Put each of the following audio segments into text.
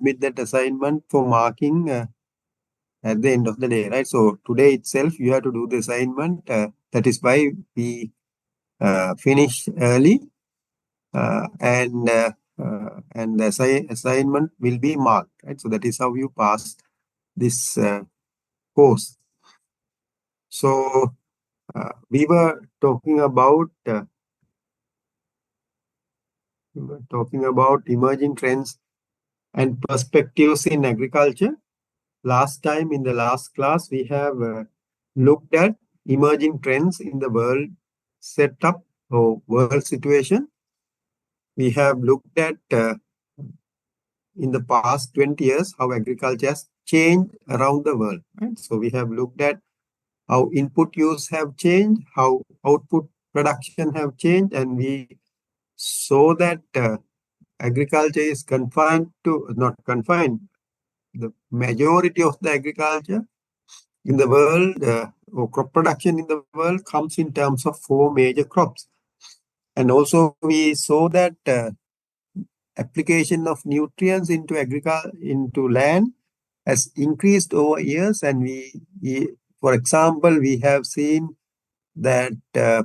submit that assignment for marking at the end of the day, right? So today itself, you have to do the assignment. That is why we finish early, and the assignment will be marked, right? So that is how you pass this course. So we were talking about emerging trends and perspectives in agriculture. Last time in the last class, we have looked at emerging trends in the world setup or world situation. We have looked at in the past 20 years how agriculture has changed around the world. Right? So we have looked at how input use have changed, how output production have changed, and we saw that agriculture is not confined. The majority of the agriculture in the world, or crop production in the world, comes in terms of 4 major crops. And also we saw that application of nutrients into land has increased over years, and for example, we have seen that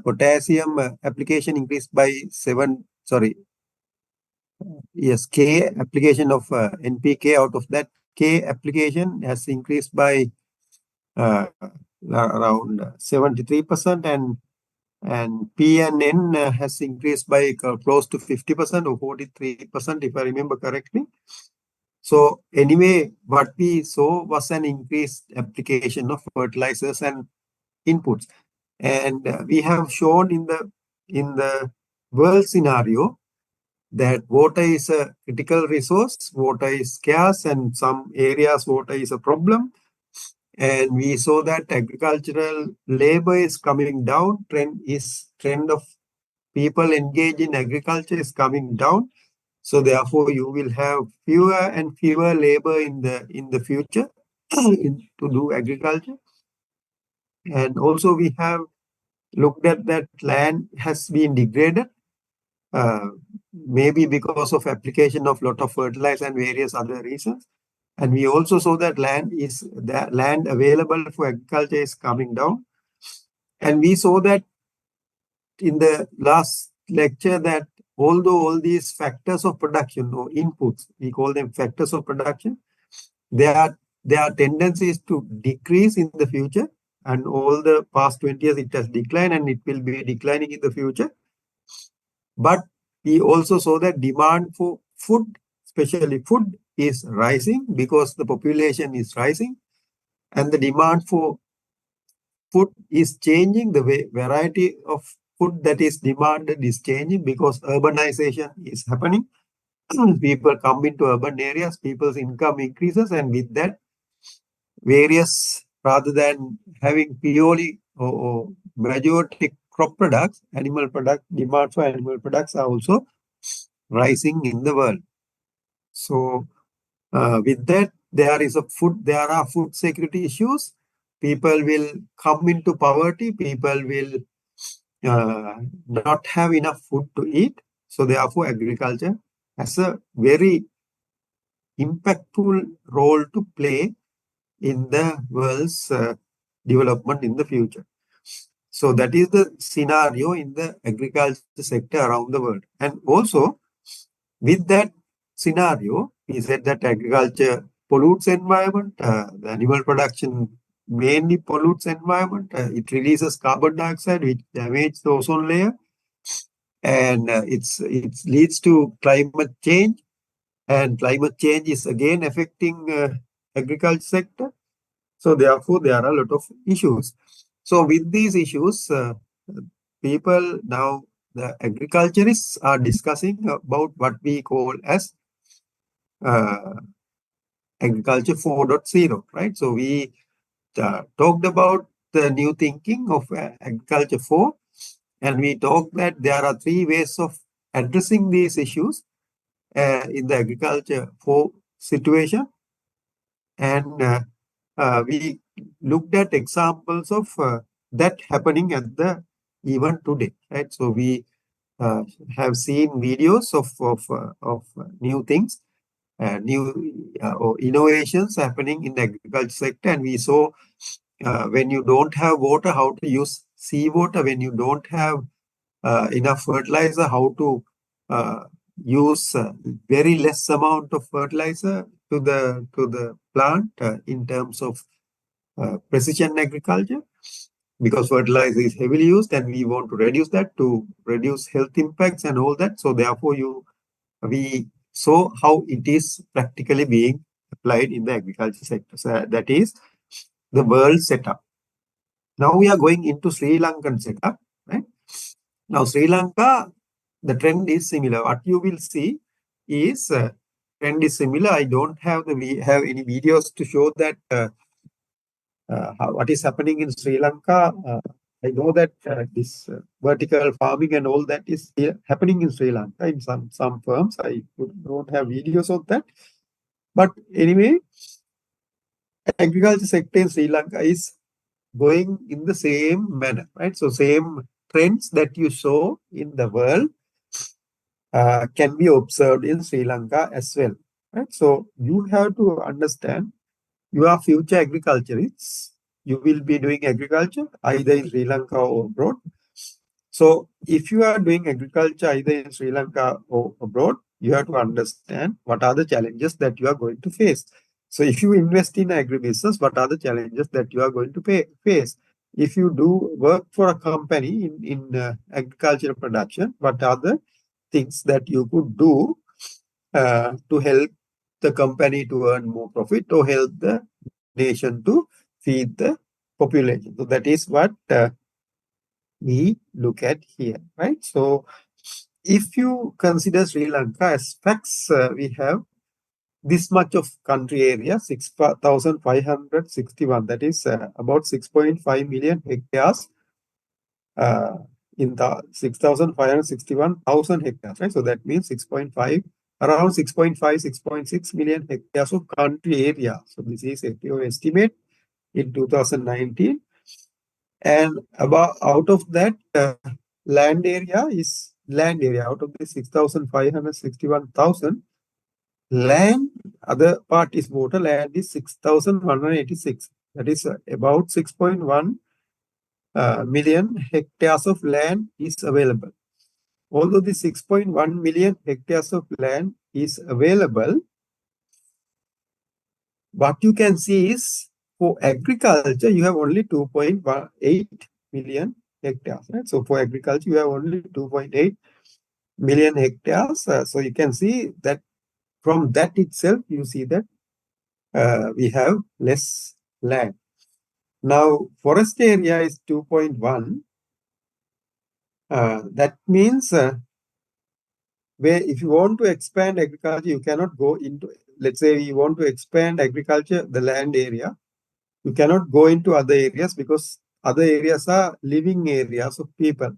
potassium application increased by K application of NPK. Out of that, K application has increased by around 73%, and P and N has increased by close to 50% or 43%, if I remember correctly. So anyway, what we saw was an increased application of fertilizers and inputs, and we have shown in the world scenario that water is a critical resource, water is scarce, and some areas water is a problem. And we saw that agricultural labor is coming down. Trend of people engaged in agriculture is coming down. So therefore, you will have fewer and fewer labor in the future to do agriculture. And also, we have looked at that land has been degraded, maybe because of application of lot of fertilizer and various other reasons. And we also saw that land available for agriculture is coming down. And we saw that in the last lecture that although all these factors of production or inputs, we call them factors of production, there are tendencies to decrease in the future. And all the past 20 years, it has declined, and it will be declining in the future. But we also saw that demand for food, especially food, is rising because the population is rising, and the demand for food is changing. The variety of food that is demanded is changing because urbanization is happening. People come into urban areas, people's income increases, and with that, various, rather than having purely or majority crop products, demand for animal products are also rising in the world. So with that, there are food security issues. People will come into poverty. People will not have enough food to eat. So therefore, agriculture has a very impactful role to play in the world's development in the future. So that is the scenario in the agriculture sector around the world. And also, with that scenario, we said that agriculture pollutes environment. The animal production mainly pollutes environment. It releases carbon dioxide, which damages the ozone layer, and it leads to climate change. And climate change is again affecting agriculture sector. So therefore, there are a lot of issues. So with these issues, people now, the agriculturists are discussing about what we call as agriculture 4.0, right? So we talked about the new thinking of agriculture 4, and we talked that there are 3 ways of addressing these issues in the agriculture 4 situation. And we looked at examples of that happening even today, right? So we have seen videos of new things. new or innovations happening in the agriculture sector, and we saw when you don't have water, how to use seawater. When you don't have enough fertilizer, how to use very less amount of fertilizer to the plant in terms of precision agriculture, because fertilizer is heavily used and we want to reduce that to reduce health impacts and all that. So therefore we saw how it is practically being applied in the agriculture sector. So that is the world setup. Now we are going into Sri Lankan setup, right? Now Sri Lanka, the trend is similar. What you will see is trend is similar. I don't have any videos to show that what is happening in Sri Lanka. I know that this vertical farming and all that is happening in Sri Lanka in some firms. I don't have videos of that. But anyway, agriculture sector in Sri Lanka is going in the same manner, right? So same trends that you saw in the world can be observed in Sri Lanka as well, right? So you have to understand you are future agriculturists. You will be doing agriculture either in Sri Lanka or abroad. So if you are doing agriculture either in Sri Lanka or abroad, you have to understand what are the challenges that you are going to face. So if you invest in agribusiness, what are the challenges that you are going to face? If you do work for a company in agricultural production, what are the things that you could do to help the company to earn more profit or help the nation to feed the population? So that is what we look at here, right? So if you consider Sri Lanka as facts, we have this much of country area, 6,561, that is about 6.5 million hectares in the 6,561,000 hectares, right? So that means 6.5, around 6.5, 6.6 million hectares of country area. So this is FAO estimate in 2019. And about out of that land area out of the 6,561,000 land, other part is water, land is 6,186. That is about 6.1 million hectares of land is available. Although the 6.1 million hectares of land is available, what you can see is for agriculture, you have only 2.8 million hectares. Right? So for agriculture, you have only 2.8 million hectares. So you can see that from that itself, you see that we have less land. Now, forest area is 2.1. That means where if you want to expand agriculture, you cannot go into, let's say you want to expand agriculture, the land area, you cannot go into other areas because other areas are living areas of people.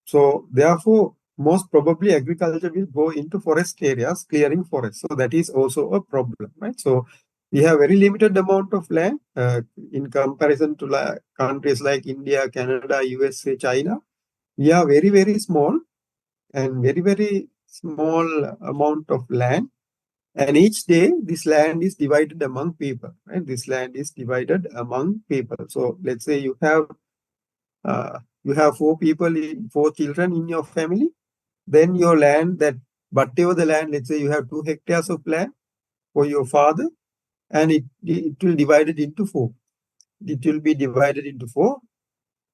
So therefore, most probably agriculture will go into forest areas, clearing forests. So that is also a problem, right? So we have very limited amount of land in comparison to countries like India, Canada, USA, China. We are very, very small and very, very small amount of land. And each day, this land is divided among people, right? This land is divided among people. So let's say you have 4 people, 4 children in your family. Then your land, that whatever the land, let's say you have 2 hectares of land for your father, and it will divide it into 4. It will be divided into 4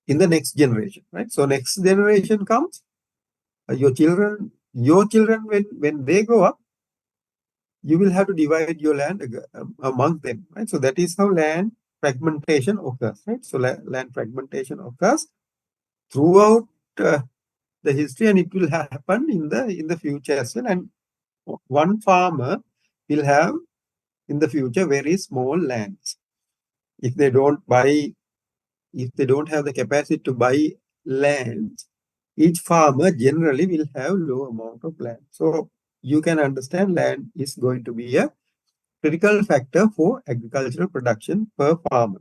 in the next generation, right? So next generation comes, your children when they grow up, you will have to divide your land among them, right? So that is how land fragmentation occurs, right? So land fragmentation occurs throughout the history, and it will happen in the future as well. And one farmer will have in the future very small lands. If they don't have the capacity to buy land, each farmer generally will have low amount of land. So you can understand land is going to be a critical factor for agricultural production per farmer.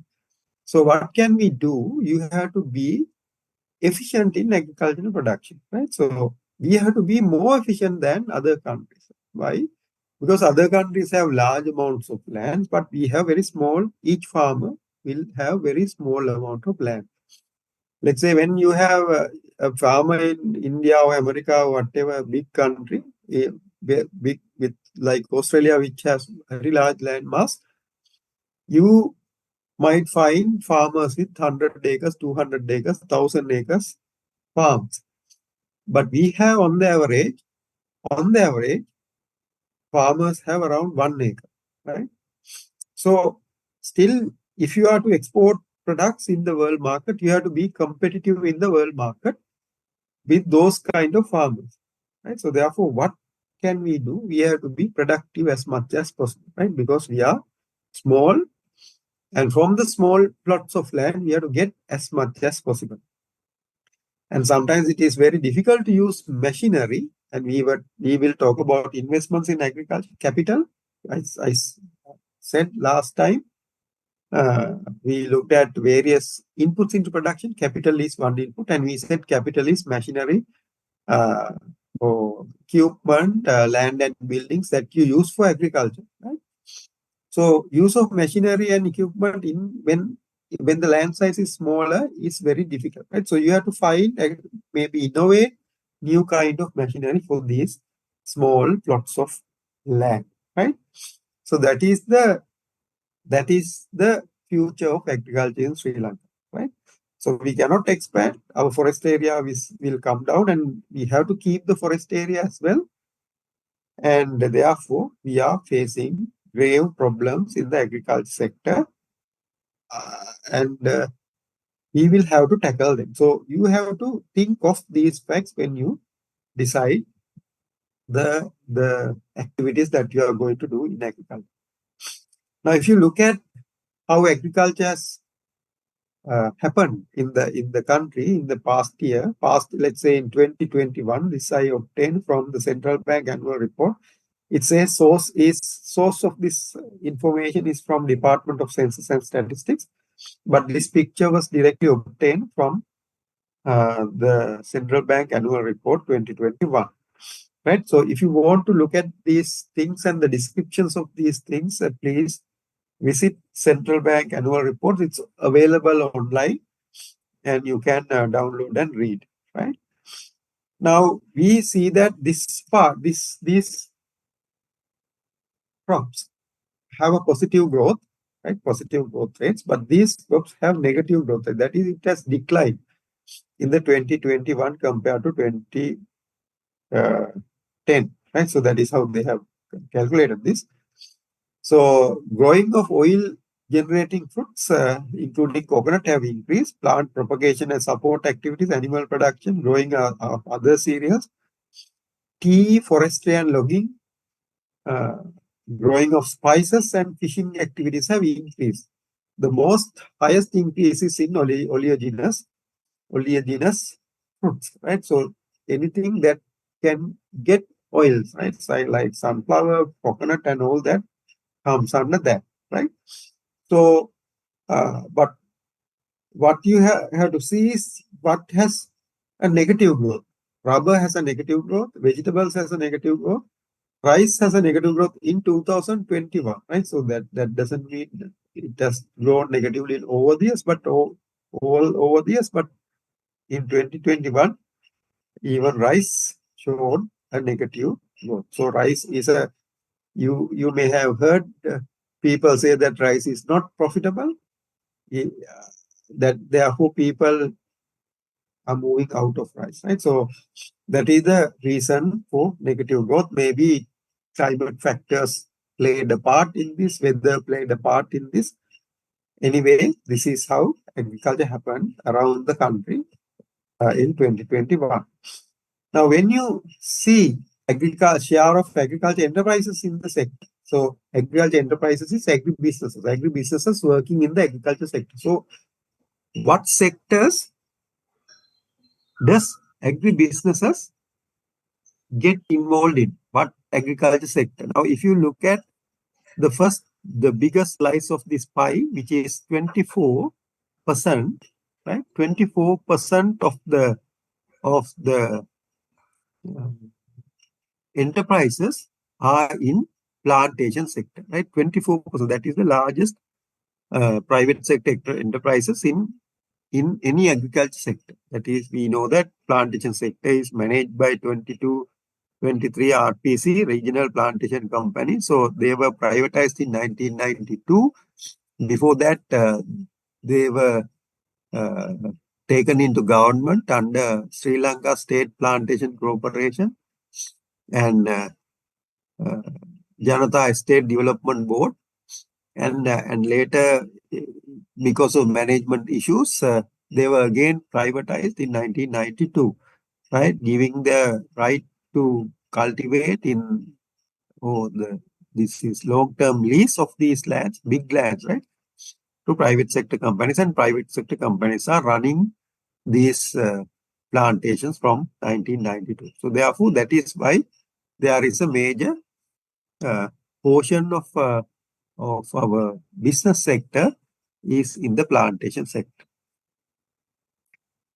So what can we do? You have to be efficient in agricultural production, right? So we have to be more efficient than other countries. Why? Because other countries have large amounts of land, but we have very small, each farmer will have very small amount of land. Let's say when you have a farmer in India or America or whatever big country, big with like Australia, which has very large land mass, you might find farmers with 100 acres, 200 acres, 1,000 acres farms. But we have on the average, farmers have around 1 acre, right? So still, if you are to export products in the world market, you have to be competitive in the world market with those kind of farmers, right? So therefore, what can we do? We have to be productive as much as possible, right? Because we are small, and from the small plots of land, we have to get as much as possible. And sometimes it is very difficult to use machinery, and we will talk about investments in agriculture capital. I said last time, we looked at various inputs into production. Capital is one input, and we said capital is machinery, or equipment, land and buildings that you use for agriculture, right? So use of machinery and equipment when the land size is smaller is very difficult, right? So you have to find, maybe innovate new kind of machinery for these small plots of land, right? So that is the future of agriculture in Sri Lanka, right? So we cannot expand. Our forest area will come down, and we have to keep the forest area as well. And therefore, we are facing grave problems in the agriculture sector, and we will have to tackle them. So you have to think of these facts when you decide the activities that you are going to do in agriculture. Now, if you look at how agriculture has happened in the country in the past, let's say in 2021, this I obtained from the Central Bank annual report. It says source of this information is from Department of Census and Statistics, but this picture was directly obtained from the Central Bank annual report 2021. Right. So if you want to look at these things and the descriptions of these things, please visit Central Bank annual report. It's available online, and you can download and read. Right. Now we see that these crops have a positive growth, right? Positive growth rates, but these crops have negative growth rate. That is, it has declined in the 2021 compared to 2010, right? So that is how they have calculated this. So growing of oil generating fruits, including coconut, have increased. Plant propagation and support activities, animal production, growing of other cereals, tea, forestry and logging, growing of spices and fishing activities have increased. The highest increase is in oleaginous fruits, right? So anything that can get oils, right? So like sunflower, coconut, and all that comes under that, right? So, but what you have to see is what has a negative growth. Rubber has a negative growth. Vegetables has a negative growth. Rice has a negative growth in 2021, right? So that doesn't mean it has grown negatively over the years, but all over the years. But in 2021, even rice showed a negative growth. So rice is you may have heard people say that rice is not profitable. That therefore people are moving out of rice, right? So that is the reason for negative growth. Maybe climate factors played a part in this, weather played a part in this. Anyway, this is how agriculture happened around the country in 2021. Now, when you see share of agriculture enterprises in the sector, so agriculture enterprises is agribusinesses working in the agriculture sector. So what sectors does agribusinesses get involved in? What agriculture sector? Now, if you look at the biggest slice of this pie, which is 24%, right? 24% of the enterprises are in plantation sector, right? 24%. That is the largest private sector enterprises in any agriculture sector. That is, we know that plantation sector is managed by 23 RPC, Regional Plantation Company. So they were privatized in 1992. Before that, they were taken into government under Sri Lanka State Plantation Corporation and Janata Estate Development Board. And later, because of management issues, they were again privatized in 1992, right? Giving the right to cultivate in this is long-term lease of these lands, big lands, right? To private sector companies, and private sector companies are running these plantations from 1992. So therefore, that is why there is a major portion of our business sector is in the plantation sector.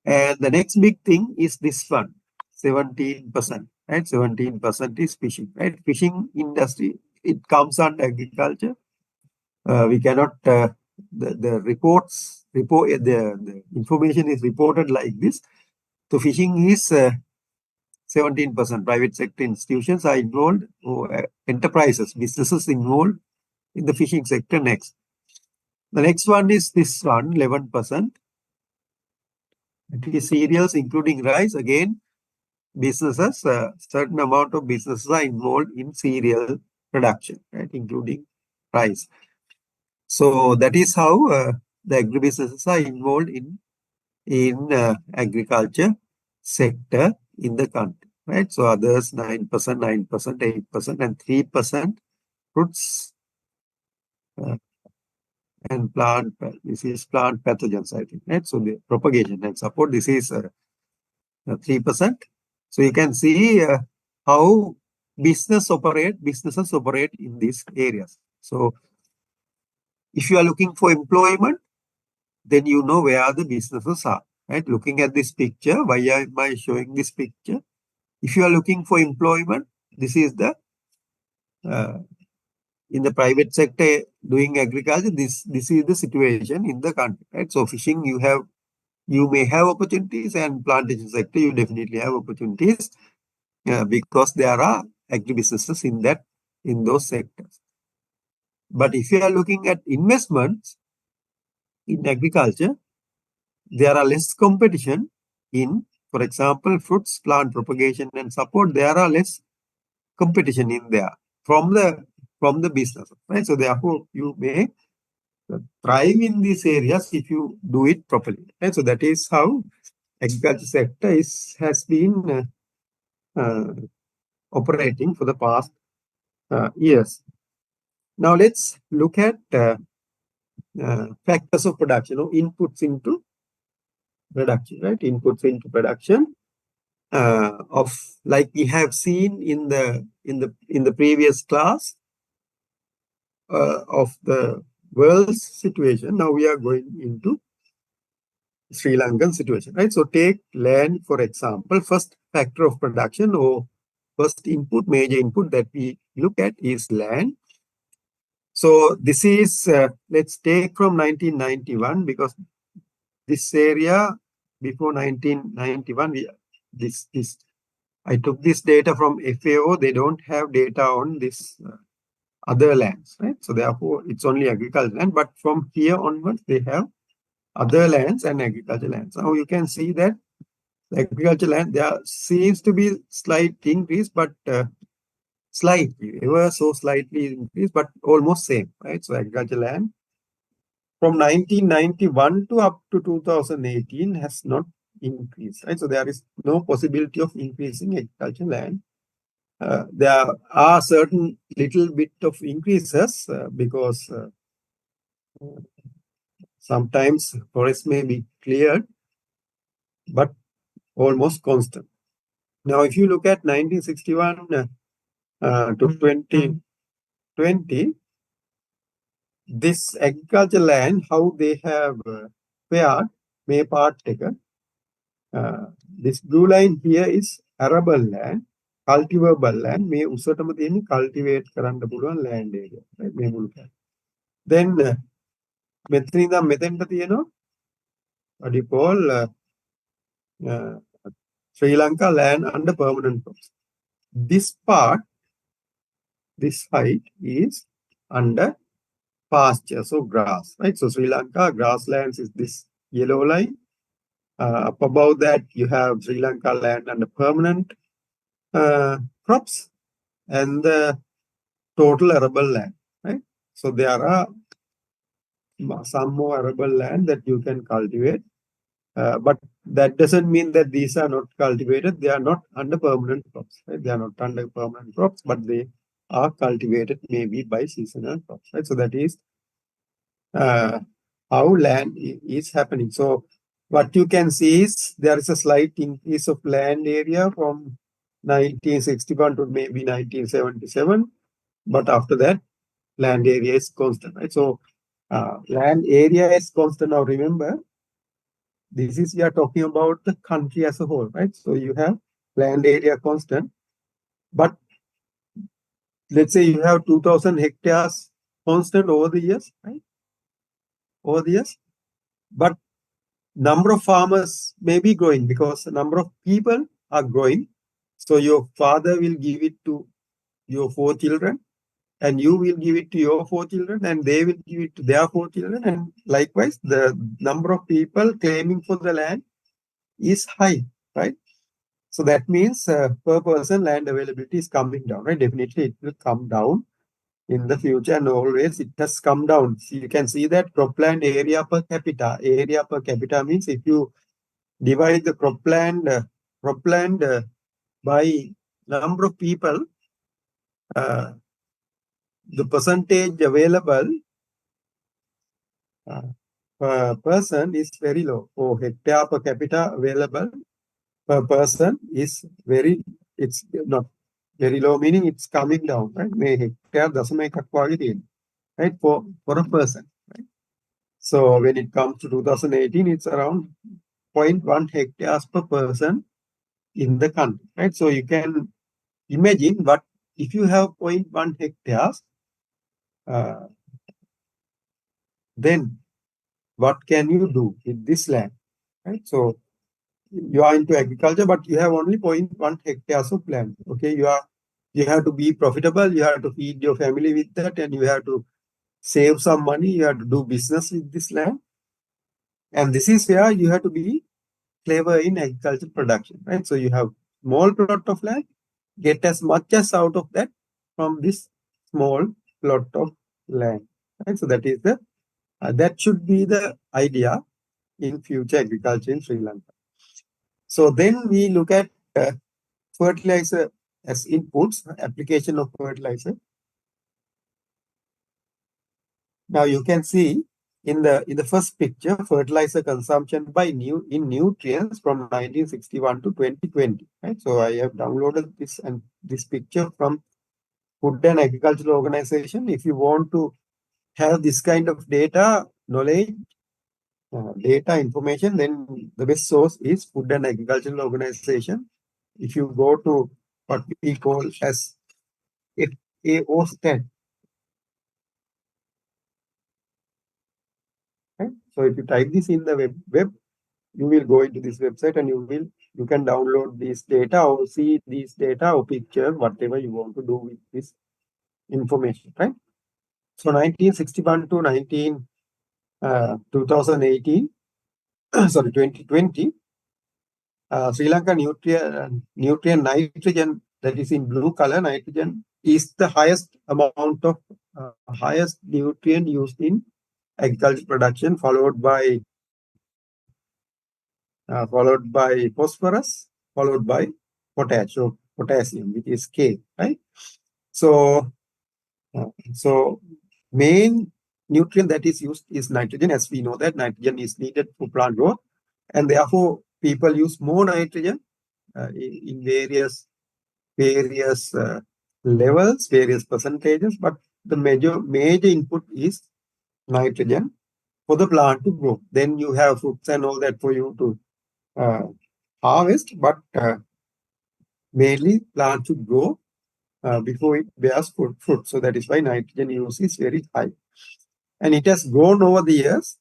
And the next big thing is this one, 17%, right? 17% is fishing, right? Fishing industry, it comes under agriculture. We cannot, the information is reported like this. So fishing is 17%. Private sector institutions are involved, or enterprises, businesses involved in the fishing sector next. The next one is this one, 11%. It is cereals, including rice. Again, businesses, certain amount of businesses are involved in cereal production, right, including rice. So that is how the agribusinesses are involved in agriculture sector in the country, right? So others 9%, 9%, 8%, and 3% fruits and plant. This is plant pathogens, I think, right? So the propagation and support, this is 3%. So you can see how businesses operate in these areas. So if you are looking for employment, then you know where the businesses are, right? Looking at this picture, why am I showing this picture? If you are looking for employment, this is the in the private sector doing agriculture, this is the situation in the country, right? So fishing, you may have opportunities, and plantation sector, you definitely have opportunities because there are agribusinesses in those sectors. But if you are looking at investments in agriculture, there are less competition in, for example, fruits, plant propagation and support. There are less competition in there from the business, right? So therefore, you may thrive in these areas if you do it properly, right? So that is how agriculture sector has been operating for the past years. Now let's look at factors of production, or inputs into production, right? Inputs into production of, like we have seen in the previous class of the world's situation. Now we are going into Sri Lankan situation, right? So take land, for example. First factor of production, or first input, major input that we look at is land. So this is, let's take from 1991, because this area before 1991, I took this data from FAO. They don't have data on this other lands, right? So therefore, it's only agricultural land. But from here onwards, they have other lands and agricultural lands. Now you can see that the agricultural land, there seems to be slight increase, but slightly, ever so slightly increase, but almost same, right? So agricultural land from 1991 to up to 2018 has not increased, right? So there is no possibility of increasing agricultural land. There are certain little bit of increases because sometimes forests may be cleared, but almost constant. Now, if you look at 1961 to 2020, this agricultural land, how they have fared, may part taken. This blue line here is arable land. cultivable land මේ උසටම තියෙන cultivate කරන්න පුළුවන් land area. Right? මේ මුළු කැලේ. Then මෙතන ඉඳන් මෙතෙන්ට තියෙනවා what you call Sri Lanka land under permanent crops. This part, this height is under pastures or grass, right? So Sri Lanka grasslands is this yellow line. Up above that, you have Sri Lanka land under permanent crops and the total arable land, right? So there are some more arable land that you can cultivate, but that doesn't mean that these are not cultivated. They are not under permanent crops, right? They are not under permanent crops, but they are cultivated maybe by seasonal crops, right? So that is how land is happening. So what you can see is there is a slight increase of land area from 1961 to maybe 1977, but after that, land area is constant, right? So land area is constant. Now remember, this is we are talking about the country as a whole, right? So you have land area constant, but let's say you have 2,000 hectares constant over the years, right? Over the years, but number of farmers may be growing because the number of people are growing. So your father will give it to your 4 children, and you will give it to your 4 children, and they will give it to their 4 children. And likewise, the number of people claiming for the land is high, right? So that means per person land availability is coming down, right? Definitely it will come down in the future, and always it has come down. So you can see that cropland area per capita. Area per capita means if you divide the cropland by number of people, the percentage available per person is very low. For hectare per capita available per person is it's not very low, meaning it's coming down, right? මේ hectare දශම එකක් වගේ තියෙනවා, right? For a person, right? So when it comes to 2018, it's around 0.1 hectares per person in the country, right? So you can imagine what if you have 0.1 hectares, then what can you do with this land, right? So you are into agriculture, but you have only 0.1 hectares of land. Okay, you have to be profitable. You have to feed your family with that, and you have to save some money. You have to do business with this land, and this is where you have to be clever in agriculture production, right? So you have small plot of land, get as much as out of that from this small plot of land, right? So that is the that should be the idea in future agriculture in Sri Lanka. So then we look at fertilizer as inputs, application of fertilizer. Now you can see in the first picture, fertilizer consumption by nutrients from 1961 to 2020. Right? So I have downloaded this picture from Food and Agricultural Organization. If you want to have this kind of data, knowledge, data information, then the best source is Food and Agricultural Organization. If you go to what we call as FAO stat, right? So if you type this in the web, you will go into this website and you can download this data or see these data or picture, whatever you want to do with this information, right? So 1961 to 2018, sorry, 2020, Sri Lanka nutrient nitrogen, that is in blue color, nitrogen is the highest amount of highest nutrient used in agriculture production, followed by phosphorus, followed by potassium, which is K, right? So main nutrient that is used is nitrogen. As we know that nitrogen is needed for plant growth, and therefore people use more nitrogen in various levels, various percentages, but the major input is nitrogen for the plant to grow. Then you have fruits and all that for you to harvest, but mainly plant should grow before it bears fruit. So that is why nitrogen use is very high. And it has grown over the years.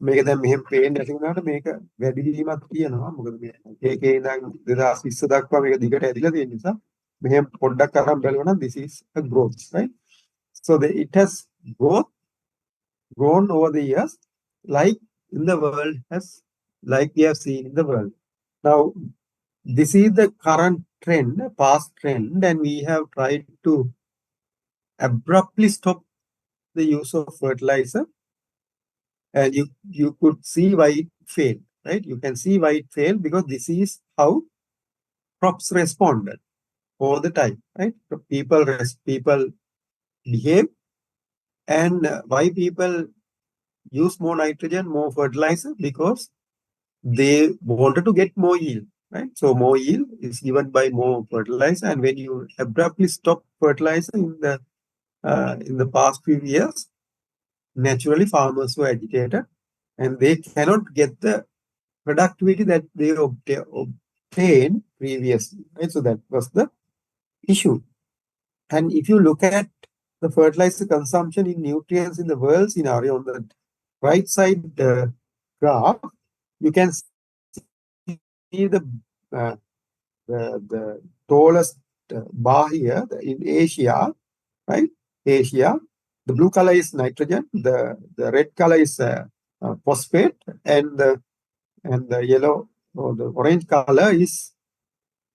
මේක දැන් මෙහෙම පේන්නේ නැති වුණාට මේක වැඩි වීමක් තියෙනවා. මොකද මේ ඒකේ ඉඳන් 2020 දක්වා මේක දිගට ඇදිලා තියෙන නිසා මෙහෙම පොඩ්ඩක් අරන් බලනවා නම් this is a growth, right? So it has grown over the years like in the world like we have seen in the world. Now, this is the current trend, past trend, and we have tried to abruptly stop the use of fertilizer. And you could see why it failed, right? You can see why it failed because this is how crops responded all the time, right? So people behave, and why people use more nitrogen, more fertilizer, because they wanted to get more yield, right? So more yield is given by more fertilizer, and when you abruptly stop fertilizer in the past few years, naturally farmers were agitated, and they cannot get the productivity that they obtained previously, right? So that was the issue. And if you look at the fertilizer consumption in nutrients in the world scenario on the right side graph, you can see the tallest bar here in Asia, right? Asia. The blue color is nitrogen. The red color is phosphate, and the yellow or the orange color is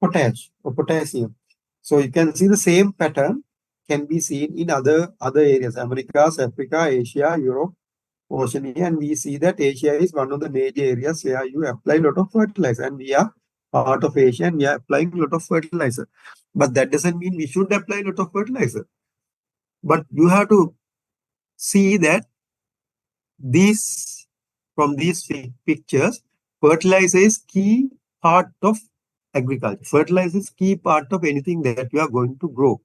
potash or potassium. So you can see the same pattern can be seen in other areas: Americas, Africa, Asia, Europe, Oceania, and we see that Asia is one of the major areas where you apply a lot of fertilizer, and we are part of Asia and we are applying a lot of fertilizer. But that doesn't mean we should apply a lot of fertilizer. But you have to see that from these pictures, fertilizer is key part of agriculture. Fertilizer is key part of anything that you are going to grow.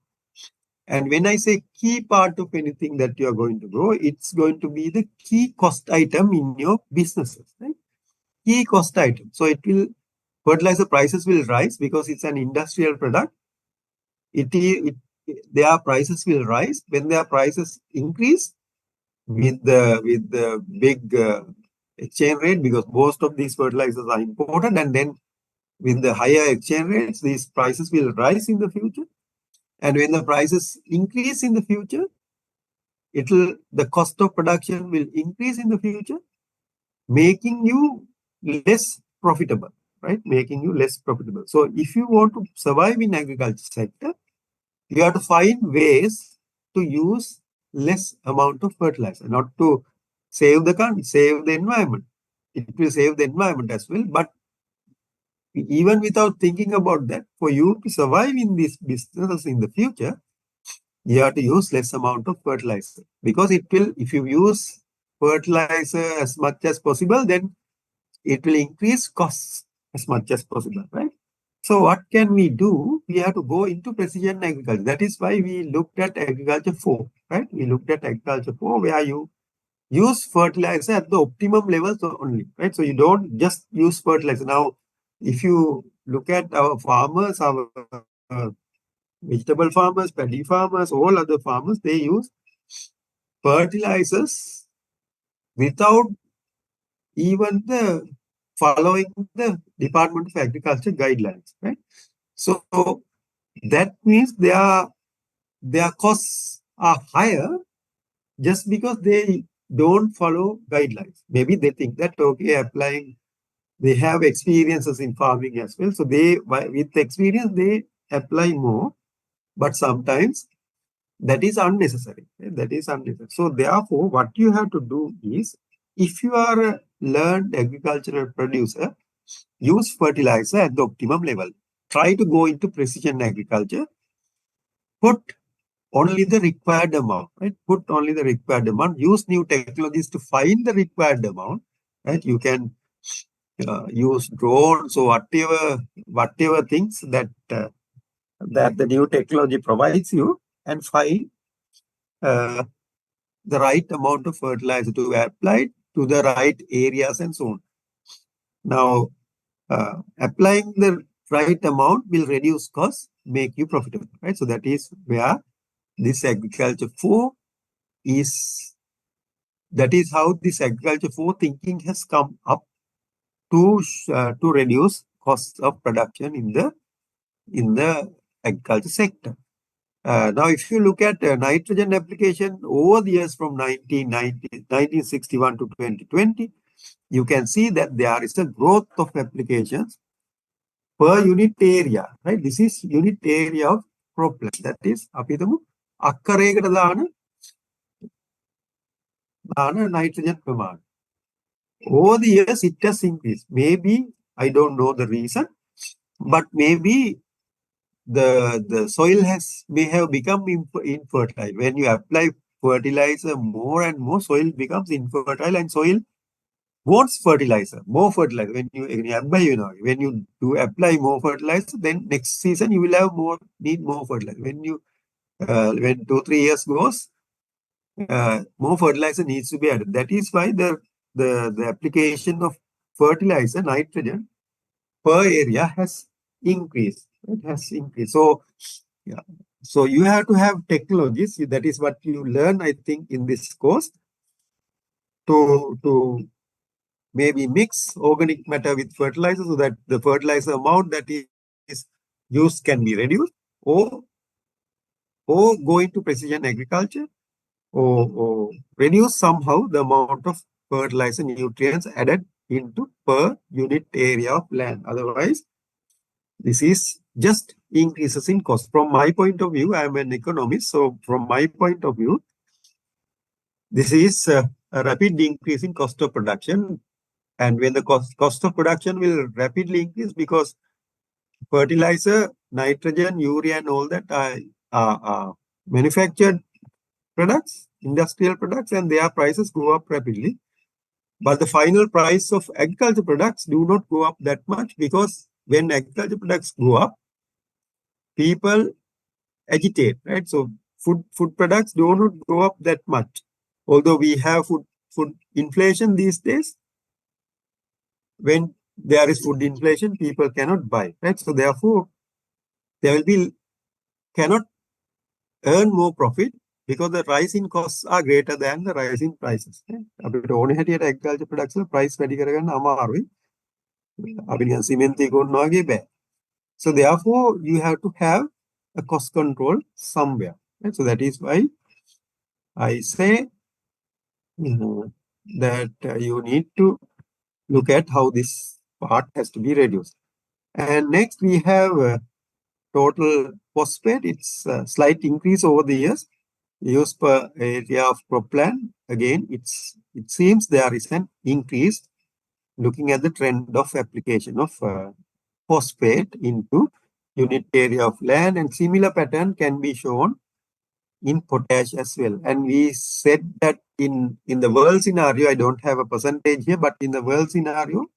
And when I say key part of anything that you are going to grow, it's going to be the key cost item in your businesses, right? Key cost item. So fertilizer prices will rise because it's an industrial product. Their prices will rise. When their prices increase with the big exchange rate, because most of these fertilizers are imported, and then with the higher exchange rates, these prices will rise in the future. And when the prices increase in the future, the cost of production will increase in the future, making you less profitable, right? Making you less profitable. So if you want to survive in agriculture sector, you have to find ways to use less amount of fertilizer, not to save the country, save the environment. It will save the environment as well, but even without thinking about that, for you to survive in this business in the future, you have to use less amount of fertilizer, because if you use fertilizer as much as possible, then it will increase costs as much as possible, right? So what can we do? We have to go into precision agriculture. That is why we looked at agriculture 4, right? We looked at agriculture 4, where you use fertilizer at the optimum levels only, right? So you don't just use fertilizer. Now, if you look at our farmers, our vegetable farmers, paddy farmers, all other farmers, they use fertilizers without even following the Department of Agriculture guidelines, right? So that means their costs are higher just because they don't follow guidelines. Maybe they think that, okay, they have experiences in farming as well. So with experience, they apply more, but sometimes that is unnecessary. That is unnecessary. So therefore, what you have to do is, if you are a learned agricultural producer, use fertilizer at the optimum level. Try to go into precision agriculture. Put only the required amount, right? Put only the required amount. Use new technologies to find the required amount, right? You can use drones or whatever things that the new technology provides you, and find the right amount of fertilizer to apply to the right areas and so on. Now, applying the right amount will reduce costs, make you profitable, right? So that is where this agriculture 4 is, that is how this agriculture 4 thinking has come up to reduce costs of production in the agriculture sector. Now, if you look at nitrogen application over the years from 1961 to 2020, you can see that there is a growth of applications per unit area, right? This is unit area of cropland. That is, අපි හිතමු අක්කරයකට දාන nitrogen ප්‍රමාණය. Over the years, it has increased. Maybe, I don't know the reason, but maybe the soil may have become infertile. When you apply fertilizer more and more, soil becomes infertile, and soil wants fertilizer, more fertilizer. When you apply more fertilizer, then next season you will have need more fertilizer. When 2-3 years goes, more fertilizer needs to be added. That is why the application of fertilizer, nitrogen, per area has increased. It has increased. So, yeah. So you have to have technologies. That is what you learn, I think, in this course, to maybe mix organic matter with fertilizer so that the fertilizer amount that is used can be reduced, or go into precision agriculture, or reduce somehow the amount of fertilizer nutrients added into per unit area of land. Otherwise, this is just increases in cost. From my point of view, I am an economist. So from my point of view, this is a rapid increase in cost of production. And when the cost of production will rapidly increase, because fertilizer, nitrogen, urea, and all that are manufactured products, industrial products, and their prices go up rapidly. But the final price of agriculture products do not go up that much, because when agriculture products go up, people agitate, right? So food products do not go up that much. Although we have food inflation these days, when there is food inflation, people cannot buy, right? So therefore, there will be cannot earn more profit, because the rise in costs are greater than the rise in prices. අපිට ඕනේ හැටියට agriculture products වල price වැඩි කරගන්න අමාරුයි. අපි නිකන් සිමෙන්ති ගොන්නවා වගේ බෑ. So therefore, you have to have a cost control somewhere. Right? So that is why I say that you need to look at how this part has to be reduced. And next we have total phosphate. It's a slight increase over the years. Use per area of cropland. Again, it seems there is an increase looking at the trend of application of phosphate into unit area of land, and similar pattern can be shown in potash as well. And we said that in the world scenario, I don't have a percentage here, but in the world scenario,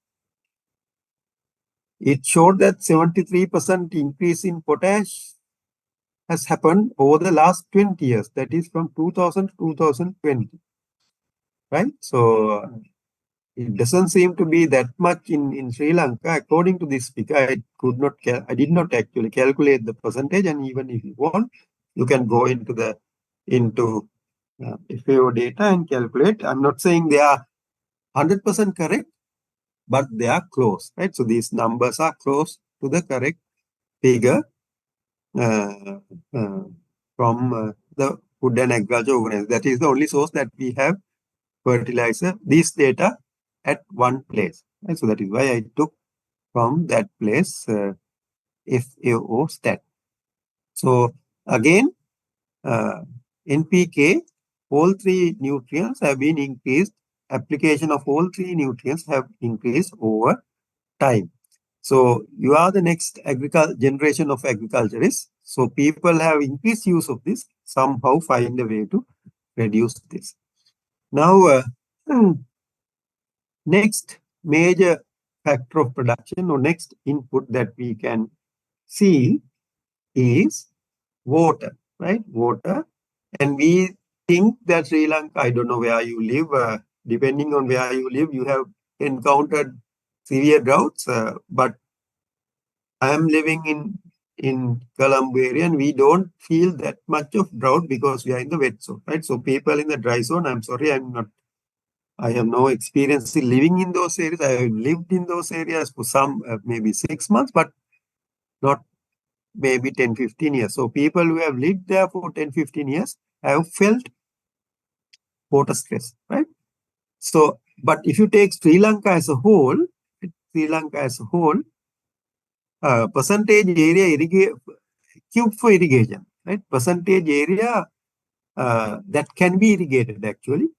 it showed that 73% increase in potash has happened over the last 20 years. That is from 2000 to 2020, right? So it doesn't seem to be that much in Sri Lanka. According to this figure, I did not actually calculate the percentage. And even if you want, you can go into FAO data and calculate. I'm not saying they are 100% correct, but they are close, right? So these numbers are close to the correct figure from the Food and Agriculture Organization. That is the only source that we have fertilizer, these data at one place. Right? So that is why I took from that place FAO stat. So again, NPK, all three nutrients have been increased. Application of all three nutrients have increased over time. So you are the next generation of agriculturists. So people have increased use of this, somehow find a way to reduce this. Now, next major factor of production, or next input that we can see, is water, right? Water. And we think that Sri Lanka, I don't know where you live, depending on where you live, you have encountered severe droughts, but I am living in Colombo area, and we don't feel that much of drought because we are in the wet zone, right? So people in the dry zone, I'm sorry, I have no experience in living in those areas. I have lived in those areas for some maybe 6 months, but not maybe 10, 15 years. So people who have lived there for 10, 15 years have felt water stress, right? So, but if you take Sri Lanka as a whole, percentage area cube for irrigation, right? Percentage area that can be irrigated actually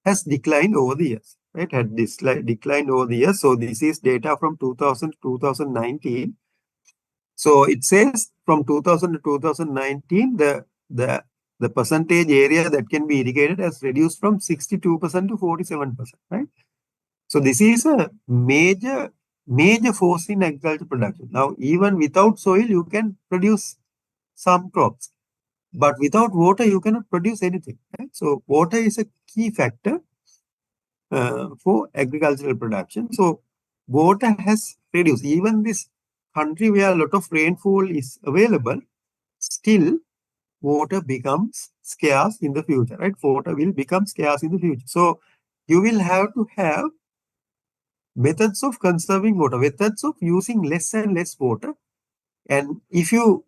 has declined over the years, right? Had declined over the years. So this is data from 2000 to 2019. So it says from 2000 to 2019, the percentage area that can be irrigated has reduced from 62% to 47%, right? So this is a major force in agriculture production. Now, even without soil, you can produce some crops, but without water, you cannot produce anything, right? So water is a key factor for agricultural production. So water has reduced. Even this country where a lot of rainfall is available, still water becomes scarce in the future, right? Water will become scarce in the future. So you will have to have methods of conserving water, methods of using less and less water. And if you,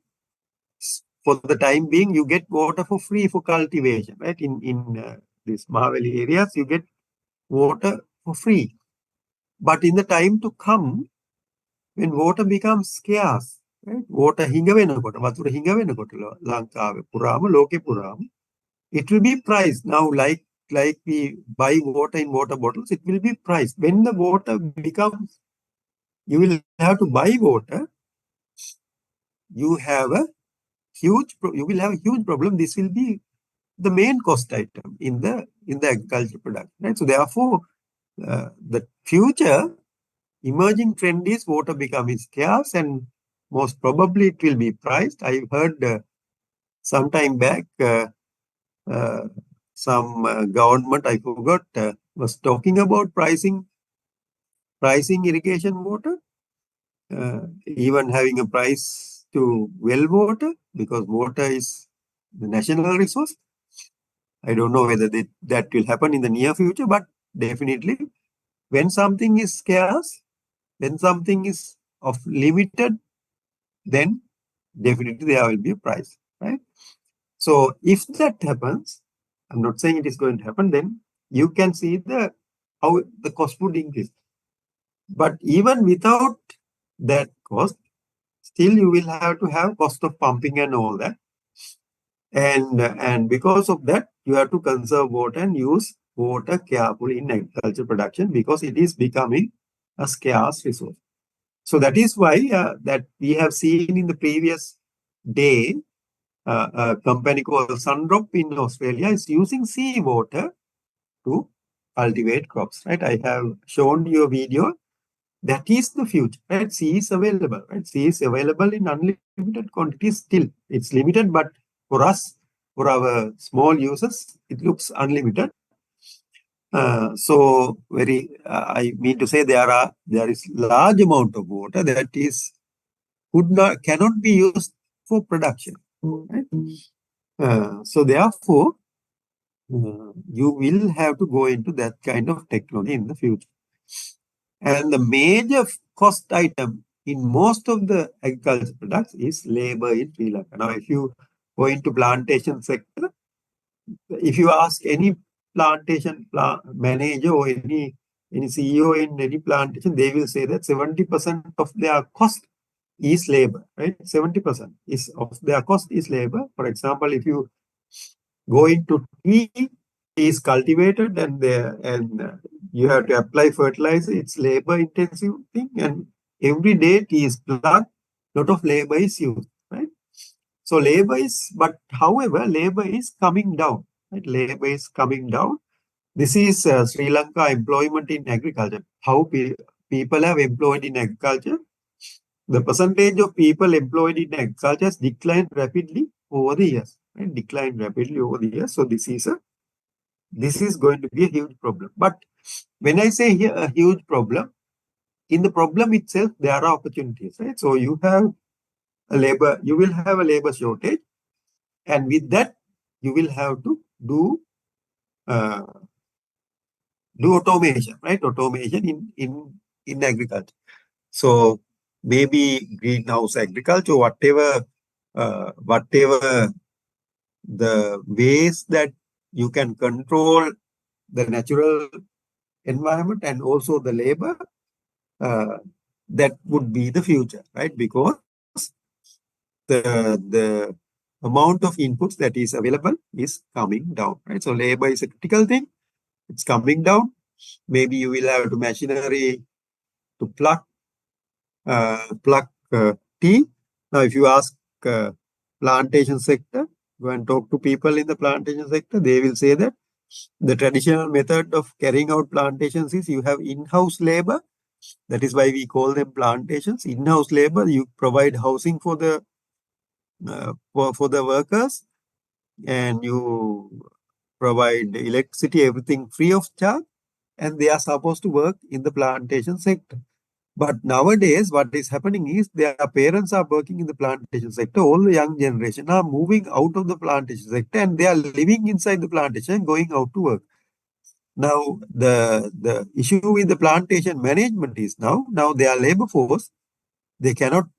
for the time being, you get water for free for cultivation, right? In these Mahaveli areas, you get water for free. But in the time to come, when water becomes scarce, right? Water hinga වෙනකොට, වතුර hinga වෙනකොට ලංකාවේ පුරාම ලෝකේ පුරාම, it will be priced. Now, like we buy water in water bottles, it will be priced. When the water becomes, you will have to buy water, you will have a huge problem. This will be the main cost item in the agriculture production, right? So therefore, the future emerging trend is water becoming scarce, and most probably it will be priced. I heard some time back some government, I forgot, was talking about pricing irrigation water, even having a price to well water, because water is the national resource. I don't know whether that will happen in the near future, but definitely when something is scarce, when something is of limited, then definitely there will be a price, right? So if that happens, I'm not saying it is going to happen, then you can see how the cost would increase. But even without that cost, still you will have to have cost of pumping and all that. And because of that, you have to conserve water and use water carefully in agriculture production, because it is becoming a scarce resource. So that is why that we have seen in the previous day, a company called Sundrop in Australia is using seawater to cultivate crops, right? I have shown you a video. That is the future, right? Sea is available, right? Sea is available in unlimited quantities still. It's limited, but for us, for our small users, it looks unlimited. So I mean to say there is large amount of water that is cannot be used for production, right? So therefore, you will have to go into that kind of technology in the future. And the major cost item in most of the agriculture products is labor in Sri Lanka. Now, if you go into plantation sector, if you ask any plantation manager or any CEO in any plantation, they will say that 70% of their cost is labor, right? 70% of their cost is labor. For example, if you go into tea is cultivated and you have to apply fertilizer, it's labor intensive thing, and every day tea is plucked, lot of labor is used, right? So however, labor is coming down, right? Labor is coming down. This is Sri Lanka employment in agriculture. How people have employed in agriculture. The percentage of people employed in agriculture has declined rapidly over the years, right? Declined rapidly over the years. So this is going to be a huge problem. But when I say here a huge problem, in the problem itself, there are opportunities, right? So you have a labor, you will have a labor shortage, and with that, you will have to do automation, right? Automation in agriculture. So maybe greenhouse agriculture, whatever the ways that you can control the natural environment and also the labor, uh, that would be the future, right? Because the amount of inputs that is available is coming down, right? So labor is a critical thing. It's coming down. Maybe you will have to machinery to pluck tea. Now, if you ask plantation sector, go and talk to people in the plantation sector, they will say that the traditional method of carrying out plantations is you have in-house labor. That is why we call them plantations. In-house labor, you provide housing for the workers, and you provide electricity, everything free of charge, and they are supposed to work in the plantation sector. But nowadays, what is happening is their parents are working in the plantation sector. All the young generation are moving out of the plantation sector, and they are living inside the plantation and going out to work. Now, the issue with the plantation management is now they are labor force. They cannot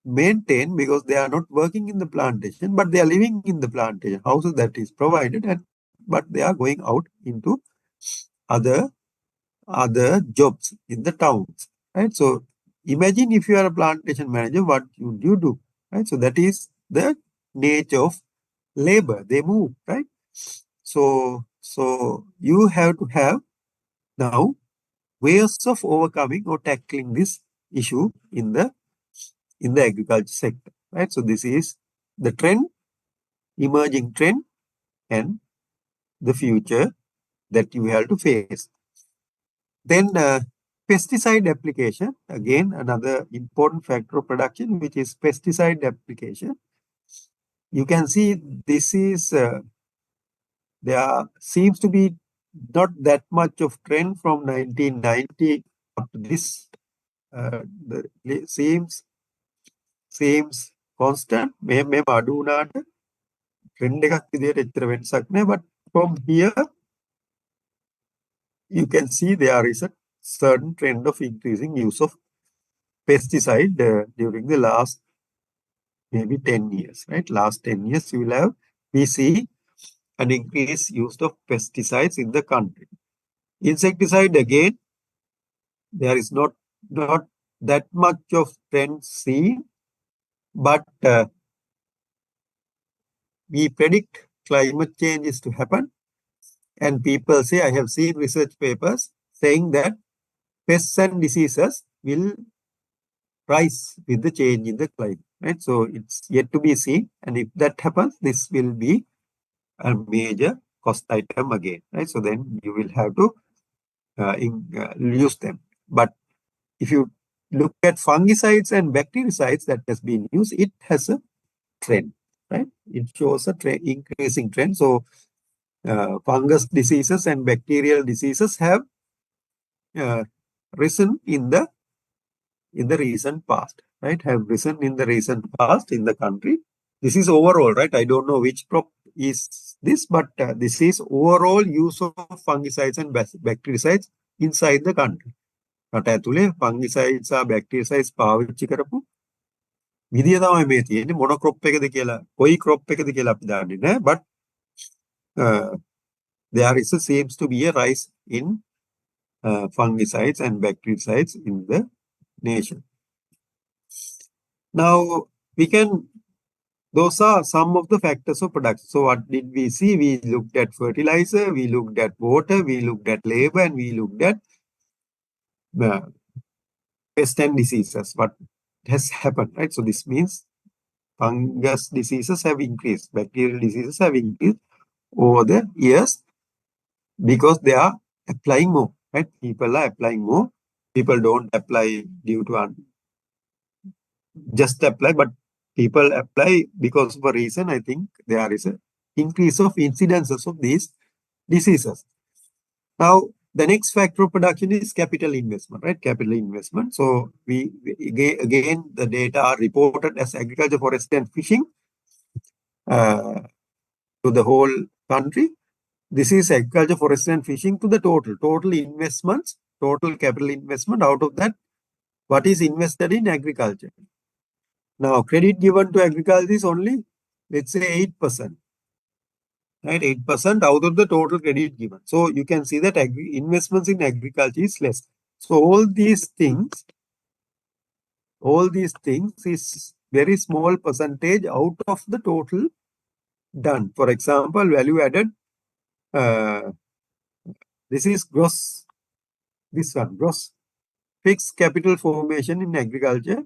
maintain because they are not working in the plantation, but they are living in the plantation houses that is provided, but they are going out into other jobs in the towns, right? So imagine if you are a plantation manager, what would you do, right? So that is the nature of labor. They move, right? So you have to have now ways of overcoming or tackling this issue in the agriculture sector, right? So this is the trend, emerging trend, and the future that you have to face. Then pesticide application, again, another important factor of production, which is pesticide application. You can see this is, there seems to be not that much of trend from 1990 up to this. Seems constant. මේ අඩු වුණාට trend එකක් විදිහට එච්චර වෙනසක් නැහැ. But from here, you can see there is a certain trend of increasing use of pesticide during the last maybe 10 years, right? Last 10 years, we see an increased use of pesticides in the country. Insecticide, again, there is not that much of trend seen, but we predict climate change is to happen. And people say, I have seen research papers saying that pests and diseases will rise with the change in the climate, right? So it's yet to be seen. And if that happens, this will be a major cost item again, right? So then you will have to use them. But if you look at fungicides and bactericides that has been used, it has a trend, right? It shows a increasing trend. So fungus diseases and bacterial diseases have risen in the recent past, right? Have risen in the recent past in the country. This is overall, right? I don't know which crop is this, but this is overall use of fungicides and bactericides inside the country. රට ඇතුලේ fungicides සහ bactericides පාවිච්චි කරපු විදිය තමයි මේ තියෙන්නේ. මොන crop එකද කියලා, කොයි crop එකද කියලා අපි දන්නේ නැහැ. But there seems to be a rise in fungicides and bactericides in the nation. Now, those are some of the factors of production. So what did we see? We looked at fertilizer, we looked at water, we looked at labor, and we looked at pest and diseases. What has happened, right? So this means fungus diseases have increased, bacterial diseases have increased over the years because they are applying more, right? People are applying more. People don't apply due to just apply, but people apply because of a reason. I think there is an increase of incidences of these diseases. Now, The next factor of production is capital investment, right? Capital investment. So again, the data are reported as agriculture, forestry, and fishing to the whole country. This is agriculture, forestry, and fishing to the total investments, total capital investment. Out of that, what is invested in agriculture? Now, credit given to agriculture is only, let's say, 8%. Right, 8% out of the total credit given. So you can see that investments in agriculture is less. So all these things is very small percentage out of the total done. For example, value added, this is gross, gross fixed capital formation in agriculture,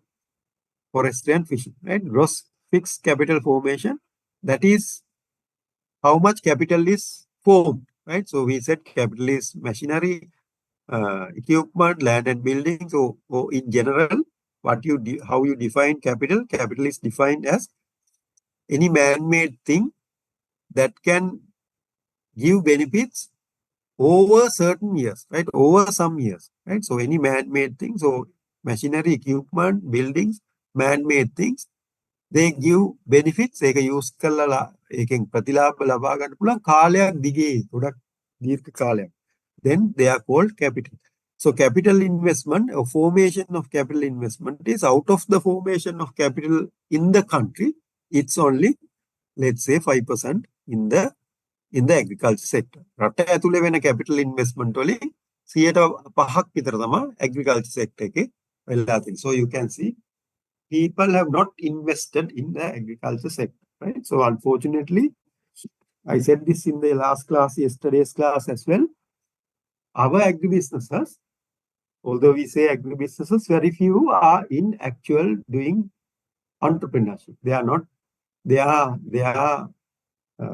forestry and fishing, right? Gross fixed capital formation, that is how much capital is formed, right? So we said capital is machinery, equipment, land and building. So in general, how you define capital? Capital is defined as any man-made thing that can give benefits over certain years, right? Over some years, right? So any man-made thing, so machinery, equipment, buildings, man-made things, they give benefits. ඒක use කරලා ඒකෙන් ප්‍රතිලාභ ලබා ගන්න පුළුවන් කාලයක් දිගේ ගොඩක් දීර්ඝ කාලයක්. Then they are called capital. So capital investment, a formation of capital investment is out of the formation of capital in the country. It's only, let's say, 5% in the agriculture sector. රට ඇතුලේ වෙන capital investment වලින් 5% විතර තමයි agriculture sector එකේ වෙලා තියෙන්නේ. So you can see people have not invested in the agriculture sector, right? So unfortunately, I said this in the last class, yesterday's class as well. Our agribusinesses, although we say agribusinesses, very few are in actual doing entrepreneurship. They are not. They are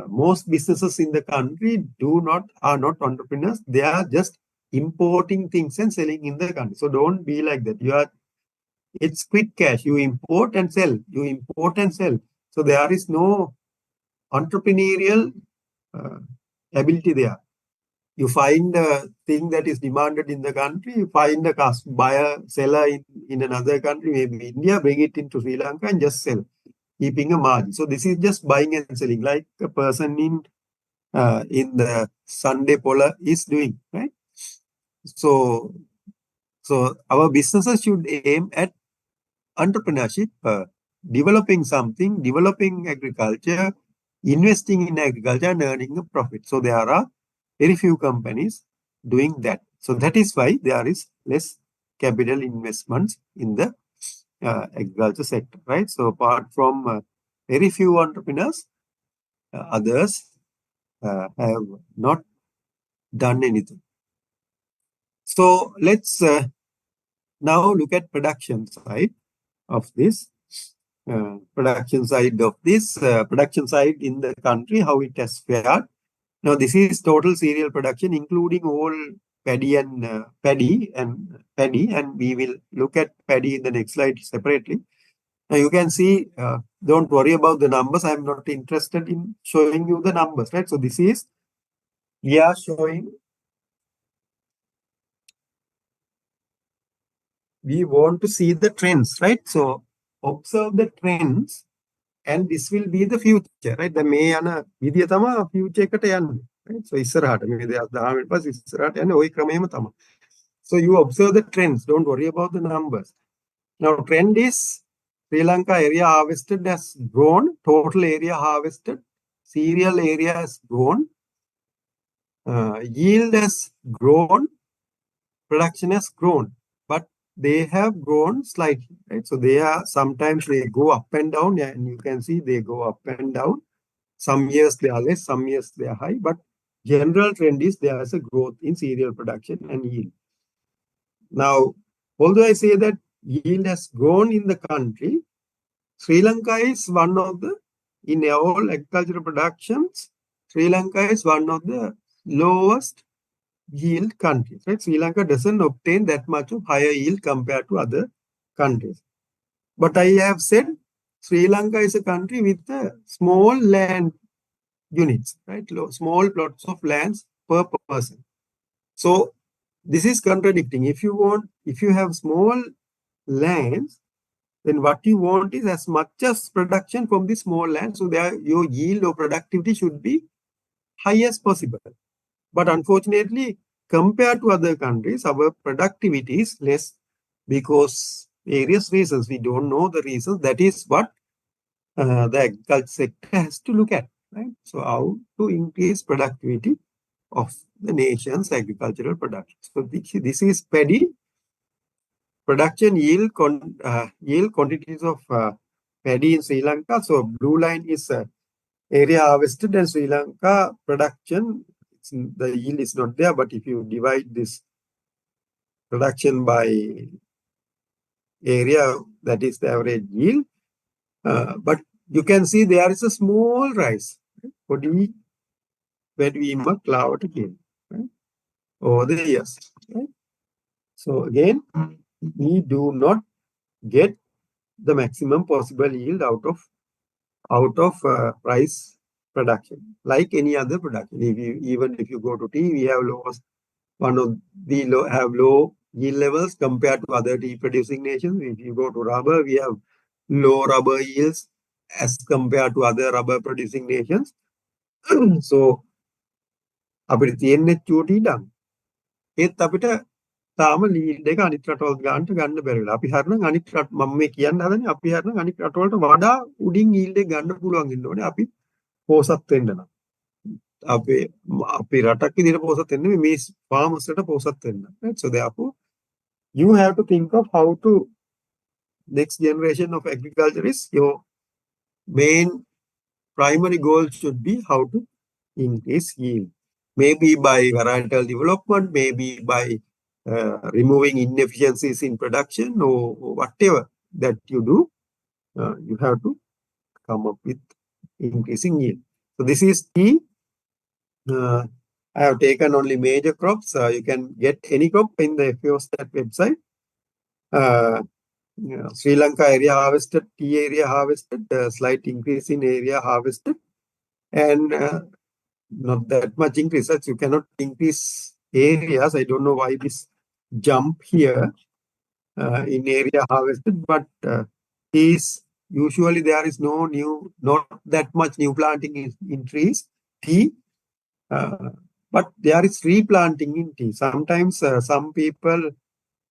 most businesses in the country are not entrepreneurs. They are just importing things and selling in the country. So don't be like that. It's quick cash. You import and sell. So there is no entrepreneurial ability there. You find a thing that is demanded in the country, you find a buyer, seller in another country, maybe India, bring it into Sri Lanka and just sell, keeping a margin. So this is just buying and selling, like a person in the Sunday Polar is doing, right? So our businesses should aim at entrepreneurship, developing something, developing agriculture, investing in agriculture and earning a profit. So there are very few companies doing that. So that is why there is less capital investments in the agriculture sector, right? So apart from very few entrepreneurs, others have not done anything. So let's now look at production side of this. Production side in the country, how it has fared. Now this is total cereal production, including all paddy, and we will look at paddy in the next slide separately. Now you can see, don't worry about the numbers. I'm not interested in showing you the numbers, right? So this is, we are showing, we want to see the trends, right? So observe the trends, and this will be the future, right? The මේ යන විදිය තමයි future එකට යන්නේ, right? So ඉස්සරහට මේ 2010 පස්සේ ඉස්සරහට යන්නේ ওই ක්‍රමයේම තමයි. So you observe the trends, don't worry about the numbers. Now trend is Sri Lanka area harvested has grown, total area harvested, cereal area has grown, yield has grown, production has grown, but they have grown slightly, right? So they are, sometimes they go up and down, and you can see they go up and down. Some years they are less, some years they are high, but general trend is there is a growth in cereal production and yield. Now, although I say that yield has grown in the country, Sri Lanka is one of the, in all agricultural productions, Sri Lanka is one of the lowest yield countries, right? Sri Lanka doesn't obtain that much of higher yield compared to other countries. But I have said Sri Lanka is a country with small land units, right? Small plots of lands per person. So this is contradicting. If you have small lands, then what you want is as much as production from the small land. So there, your yield or productivity should be high as possible. But unfortunately, compared to other countries, our productivity is less because various reasons. We don't know the reasons. That is what the agriculture sector has to look at, right? So how to increase productivity of the nation's agricultural production. So this is paddy production yield quantities of paddy in Sri Lanka. So blue line is area harvested, and Sri Lanka production, the yield is not there. But if you divide this production by area, that is the average yield. But you can see there is a small rise. Podi වැඩිවීමක් ලාවට කියන, right? Over the years. Right? So again, we do not get the maximum possible yield out of rice production, like any other production. Even if you go to tea, we have low yield levels compared to other tea producing nations. If you go to rubber, we have low rubber yields as compared to other rubber producing nations. So අපිට තියෙන්නේ චූටි ඉඩම්. ඒත් අපිට තාම lead එක අනිත් රටවල් ගන්නට ගන්න බැරි වෙලා. අපි හරිනම් අනිත් රට මම මේ කියන්න හදන්නේ අපි හරිනම් අනිත් රටවලට වඩා උඩින් යීල්ඩ් එක ගන්න පුළුවන් ඉන්න ඕනේ. අපි පෝසත් වෙන්න නම්. අපි රටක් විදිහට පෝසත් වෙන්න මේ farmers-ට පෝසත් වෙන්න. Right? So therefore you have to think of how to next generation of agriculturists, your main primary goal should be how to increase yield. Maybe by varietal development, maybe by removing inefficiencies in production, or whatever that you do, you have to come up with increasing yield. So this is tea. I have taken only major crops. You can get any crop in the FAO Stat website. Sri Lanka area harvested, tea area harvested, slight increase in area harvested, and not that much increase. So you cannot increase areas. I don't know why this jump here in area harvested, but usually there is not that much new planting in trees, tea, but there is replanting in tea. Sometimes some people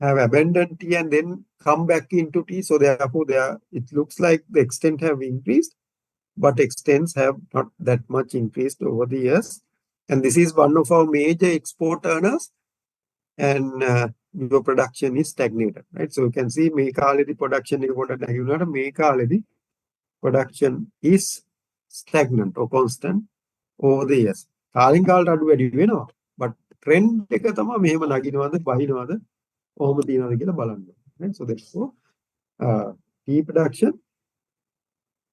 have abandoned tea and then come back into tea. So therefore, it looks like the extent have increased, but extents have not that much increased over the years. And this is one of our major export earners, and your production is stagnated, right? So you can see මේකාලෙදි production එක පොඩ්ඩක් නැගි වුණාට මේකාලෙදි production is stagnant or constant over the years. කාලින් කාලට අඩු වැඩි වෙනවා, but trend එක තමයි මෙහෙම නගිනවද බහිනවද කොහොම තියනවද කියලා බලන්න. Right? So therefore tea production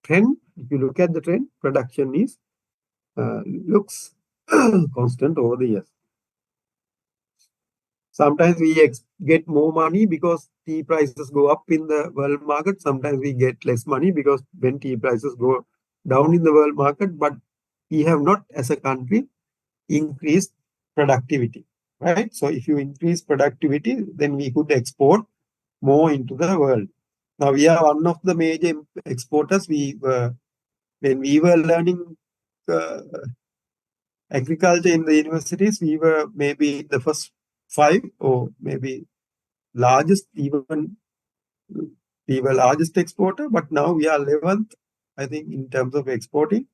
trend, if you look at the trend, production is looks constant over the years. Sometimes we get more money because tea prices go up in the world market. Sometimes we get less money because when tea prices go down in the world market, but we have not, as a country, increased productivity, right? So if you increase productivity, then we could export more into the world. Now we are one of the major exporters. When we were learning agriculture in the universities, we were maybe the first 5 or maybe largest, even we were largest exporter, but now we are 11th, I think, in terms of exporting.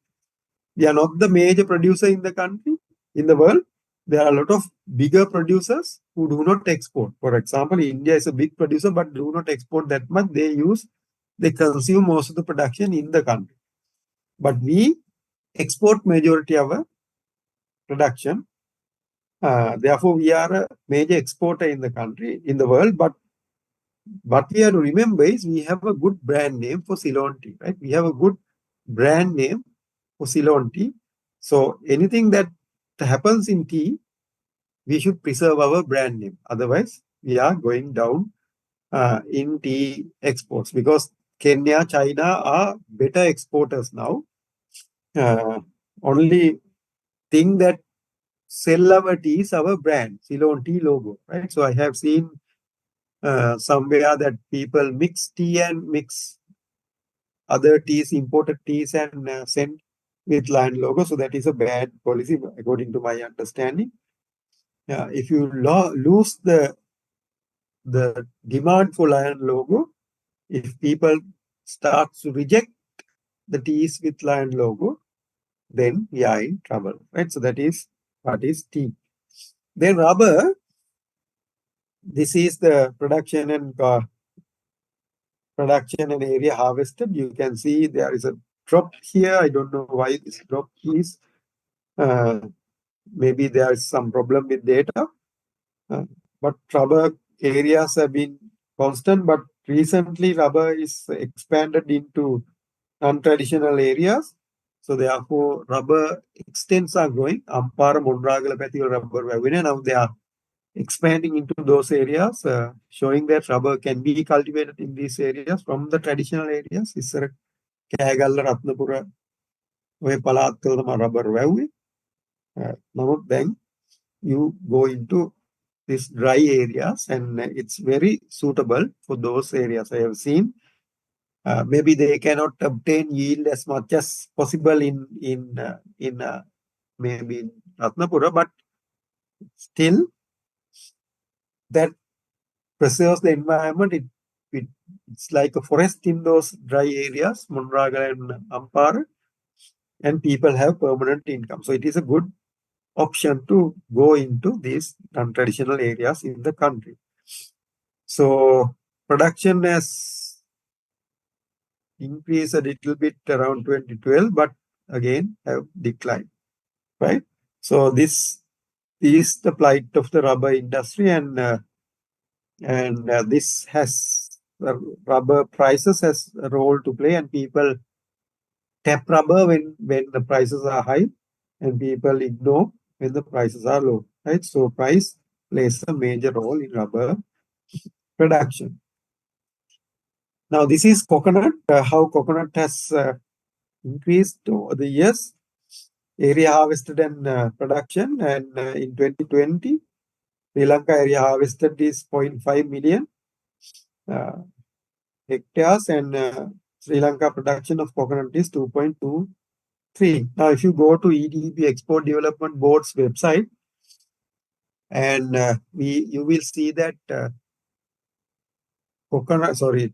We are not the major producer in the country, in the world. There are a lot of bigger producers who do not export. For example, India is a big producer, but do not export that much. They consume most of the production in the country. But we export majority of our production. Therefore, we are a major exporter in the country, in the world. But what we have to remember is we have a good brand name for Ceylon tea, right? We have a good brand name for Ceylon tea. So anything that happens in tea, we should preserve our brand name. Otherwise, we are going down in tea exports, because Kenya, China are better exporters now. Only thing that sell our teas, our brand, Ceylon tea logo, right? So I have seen somewhere that people mix tea and mix other teas, imported teas, and send with Lion logo. So that is a bad policy, according to my understanding. If you lose the demand for Lion logo, if people start to reject the teas with Lion logo, then we are in trouble, right? So that is what is tea. Then rubber, this is the production and area harvested. You can see there is a drop here. I don't know why this drop is. Maybe there is some problem with data. But rubber areas have been constant, but recently rubber is expanded into non-traditional areas. So therefore, rubber extents are growing. Ampara, Mondragala, Pathigal rubber, now they are expanding into those areas, showing that rubber can be cultivated in these areas from the traditional areas. Issara Kagalla, Ratnapura, ඔය පළාත්වලම rubber වැව්වේ. නමුත් දැන් you go into these dry areas and it's very suitable for those areas. I have seen maybe they cannot obtain yield as much as possible in maybe in Ratnapura, but still that preserves the environment. It's like a forest in those dry areas, Munraga and Ampara, and people have permanent income. So it is a good option to go into these non-traditional areas in the country. So production has increased a little bit around 2012, but again have declined, right? So this is the plight of the rubber industry, and this has rubber prices has a role to play, and people tap rubber when the prices are high, and people ignore when the prices are low, right? So price plays a major role in rubber production. Now this is coconut, how coconut has increased over the years, area harvested and production, and in 2020, Sri Lanka area harvested is 0.5 million hectares, and Sri Lanka production of coconut is 2.23. Now, if you go to EDB Export Development Board's website, and you will see that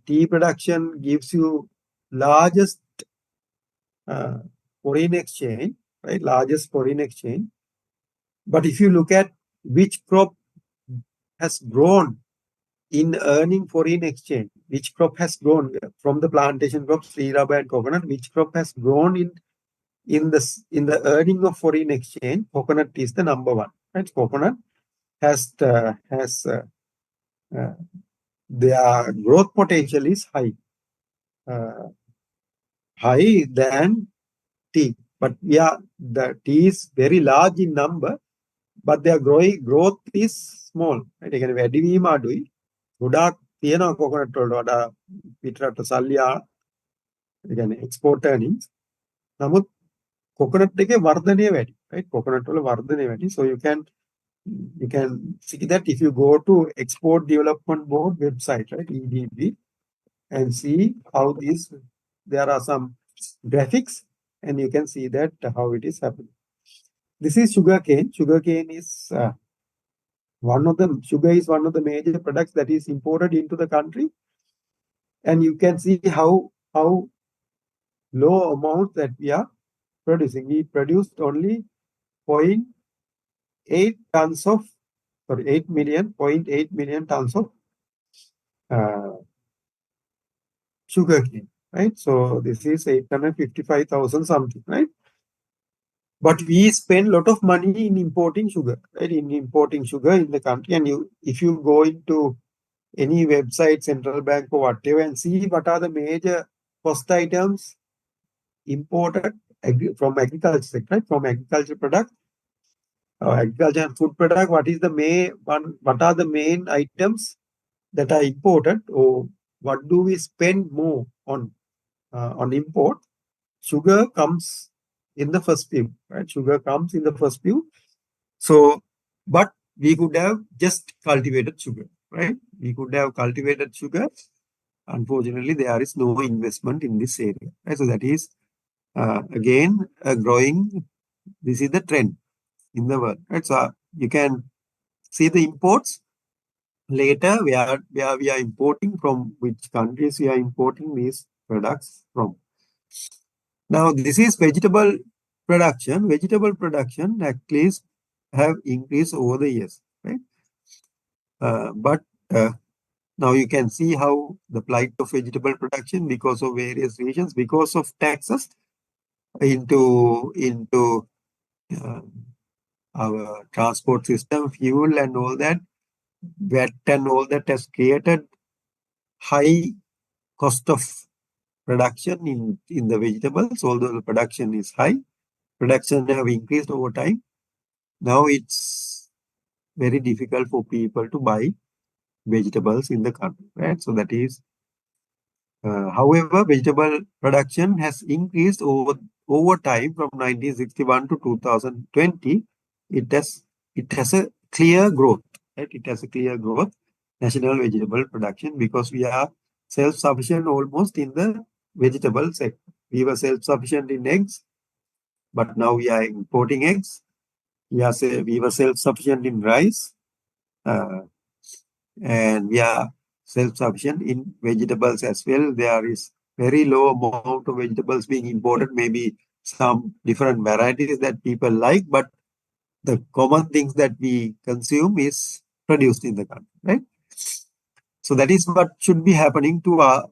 tea production gives you largest foreign exchange, right? Largest foreign exchange. But if you look at which crop has grown in earning foreign exchange, which crop has grown from the plantation crops, tree rubber and coconut, which crop has grown in the earning of foreign exchange, coconut is the number one, right? Coconut has their growth potential is high than tea. But yeah, the tea is very large in number, but their growth is small, right? ඒකනේ වැඩිවීම අඩුයි. ගොඩාක් තියෙනවා coconut වලට වඩා පිටරට සල්ලි ඒ කියන්නේ export earnings. නමුත් coconut එකේ වර්ධනය වැඩි, right? Coconut වල වර්ධනය වැඩි. So you can see that if you go to Export Development Board website, right, EDB, and see how there are some graphics, and you can see that how it is happening. This is sugarcane. Sugarcane is sugar is one of the major products that is imported into the country, and you can see how low amount that we are producing. We produced only 0.8 million tons of sugarcane, right? So this is 855,000 something, right? But we spend a lot of money in importing sugar, right? In importing sugar in the country. And if you go into any website, central bank or whatever, and see what are the major cost items imported from agriculture sector, right? From agriculture product, agriculture and food product, what are the main items that are imported, or what do we spend more on import? Sugar comes in the first few, right? Sugar comes in the first few. So, but we could have just cultivated sugar, right? We could have cultivated sugar. Unfortunately, there is no investment in this area. Right? So that is again growing. This is the trend in the world. Right? So you can see the imports later. Where we are importing from, which countries we are importing these products from. Now this is vegetable production. Vegetable production at least have increased over the years, right? But now you can see how the plight of vegetable production because of various reasons, because of taxes into uh, our transport system, fuel and all that, VAT and all that has created high cost of production in the vegetables. Although the production is high, production have increased over time. Now it's very difficult for people to buy vegetables in the country, right? So that is, however, vegetable production has increased over time from 1961 to 2020. It has a clear growth, right? It has a clear growth, national vegetable production, because we are self-sufficient almost in the vegetable sector. We were self-sufficient in eggs, but now we are importing eggs. We were self-sufficient in rice. Uh, and we are self-sufficient in vegetables as well. There is very low amount of vegetables being imported, maybe some different varieties that people like, but the common things that we consume is produced in the country, right? So that is what should be happening to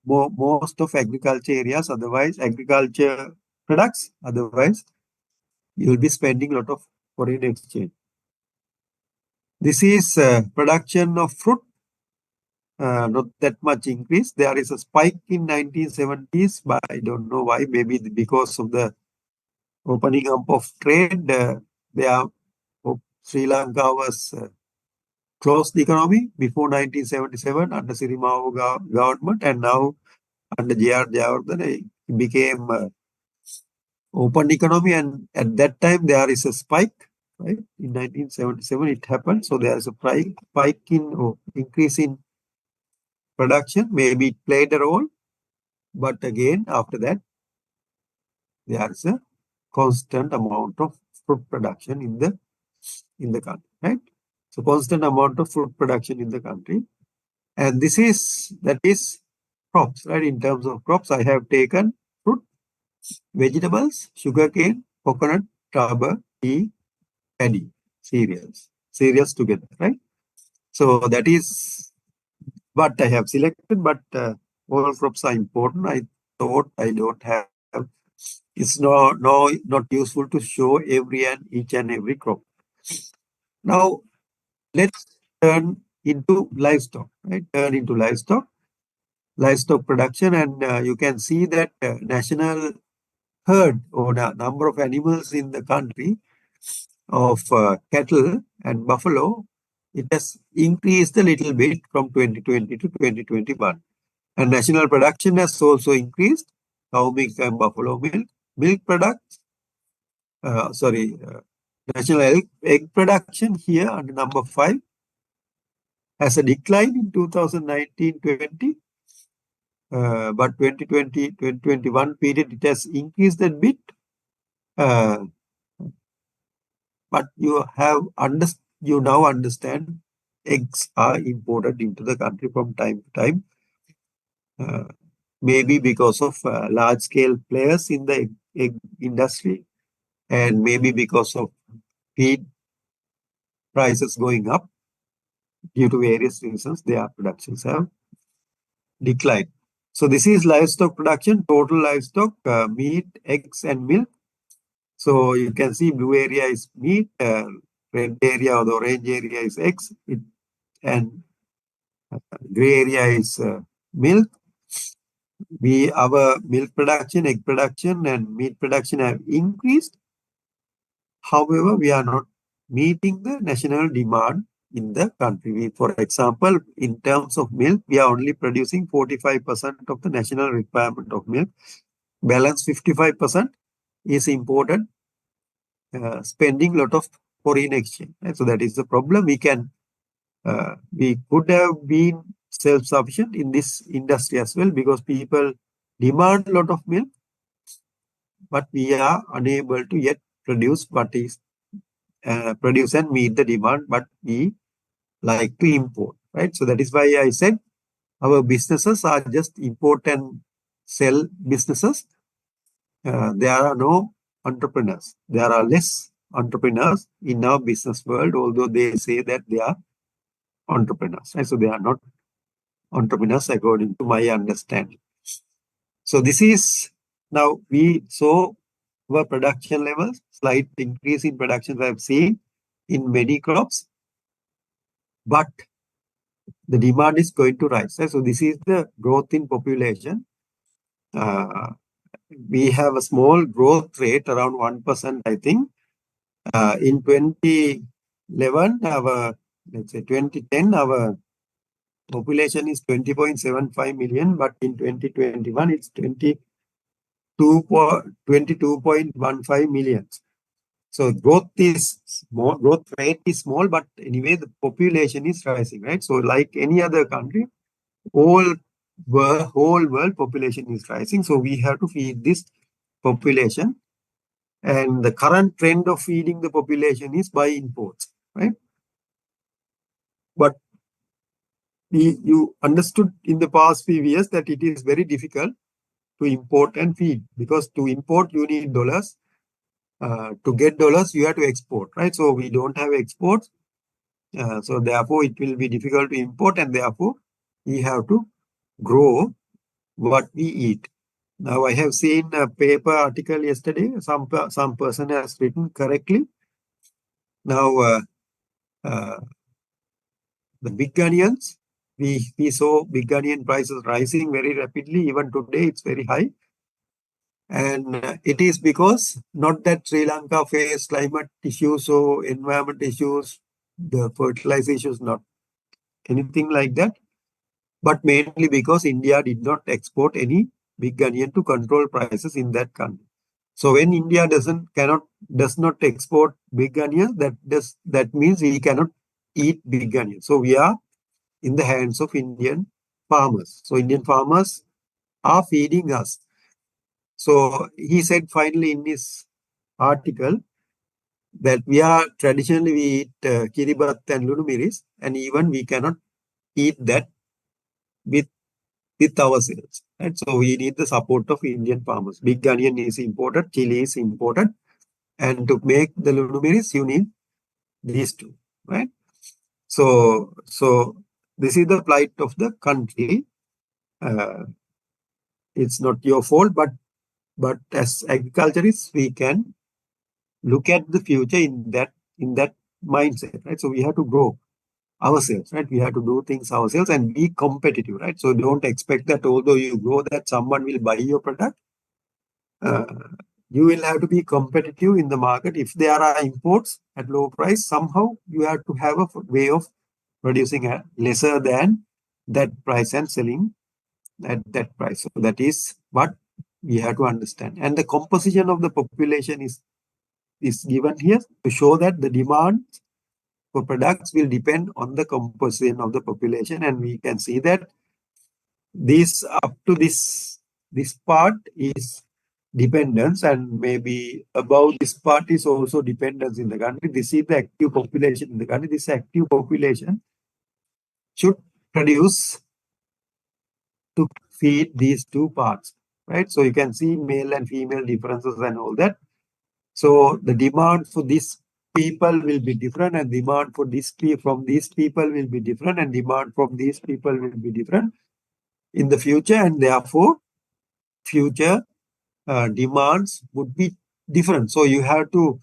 most of agriculture areas, otherwise agriculture products, otherwise you will be spending a lot of foreign exchange. This is production of fruit. Not that much increase. There is a spike in 1970s, but I don't know why. Maybe because of the opening up of trade. Sri Lanka was closed economy before 1977 under Sirimao government, and now under J.R. Jayawardene it became open economy, and at that time there is a spike. Right, in 1977 it happened. So there is a spike in increase in production. Maybe it played a role. But again, after that, there is a constant amount of fruit production in the country, right? So constant amount of fruit production in the country. And that is crops, right? In terms of crops, I have taken fruit, vegetables, sugarcane, coconut, rubber, tea, paddy, cereals together, right? So that is what I have selected, but all crops are important. I thought I don't have. It's not useful to show each and every crop. Now let's turn into livestock, right? Turn into livestock production, and you can see that national herd or the number of animals in the country of cattle and buffalo, it has increased a little bit from 2020 to 2021. And national production has also increased. Cow milk and buffalo milk products. National egg production here under number 5 has a decline in 2019-20, but 2020-2021 period it has increased a bit. But you now understand eggs are imported into the country from time to time. Maybe because of large-scale players in the egg industry, and maybe because of feed prices going up due to various reasons, their productions have declined. So this is livestock production, total livestock, meat, eggs, and milk. So you can see blue area is meat, red area or the orange area is eggs, and gray area is milk. Our milk production, egg production, and meat production have increased. However, we are not meeting the national demand in the country. For example, in terms of milk, we are only producing 45% of the national requirement of milk. Balance 55% is imported, spending a lot of foreign exchange. Right? So that is the problem. We could have been self-sufficient in this industry as well, because people demand a lot of milk, but we are unable to yet produce what is produce and meet the demand, but we like to import, right? So that is why I said our businesses are just import and sell businesses. There are no entrepreneurs. There are less entrepreneurs in our business world, although they say that they are entrepreneurs. Right? So they are not entrepreneurs according to my understanding. So this is, now we saw our production levels, slight increase in production I have seen in many crops, but the demand is going to rise. Right? So this is the growth in population. We have a small growth rate around 1%, I think. In 2011, let's say 2010, our population is 20.75 million, but in 2021, it's 22.15 million. So growth is small, growth rate is small, but anyway, the population is rising, right? So like any other country, whole world population is rising. So we have to feed this population. And the current trend of feeding the population is by imports, right? But you understood in the past few years that it is very difficult to import and feed, because to import you need dollars. To get dollars, you have to export, right? So we don't have exports. So therefore, it will be difficult to import, and therefore, we have to grow what we eat. Now, I have seen a paper article yesterday. Some person has written correctly. Now, the big onions, we saw big onion prices rising very rapidly. Even today, it's very high. And it is because not that Sri Lanka faced climate issues or environment issues, the fertilizer issues, not anything like that, but mainly because India did not export any big onion to control prices in that country. So when India does not export big onions, that means we cannot eat big onions. So we are in the hands of Indian farmers. So Indian farmers are feeding us. So he said finally in his article that we eat kiribat and lunumiris, and even we cannot eat that with ourselves. Right? So we need the support of Indian farmers. Big onion is imported, chili is imported, and to make the lunumiris, you need these two, right? So this is the plight of the country. It's not your fault, but as agriculturists, we can look at the future in that mindset, right? So we have to grow ourselves, right? We have to do things ourselves and be competitive, right? So don't expect that although you grow that someone will buy your product. You will have to be competitive in the market. If there are imports at low price, somehow you have to have a way of producing a lesser than that price and selling at that price. So that is what we have to understand. And the composition of the population is given here to show that the demand for products will depend on the composition of the population. And we can see that this up to this part is dependence, and maybe above this part is also dependence in the country. This is the active population in the country. This active population should produce to feed these two parts, right? So you can see male and female differences and all that. So the demand for this people will be different, and demand for this from these people will be different, and demand from these people will be different in the future, and therefore future demands would be different. So you have to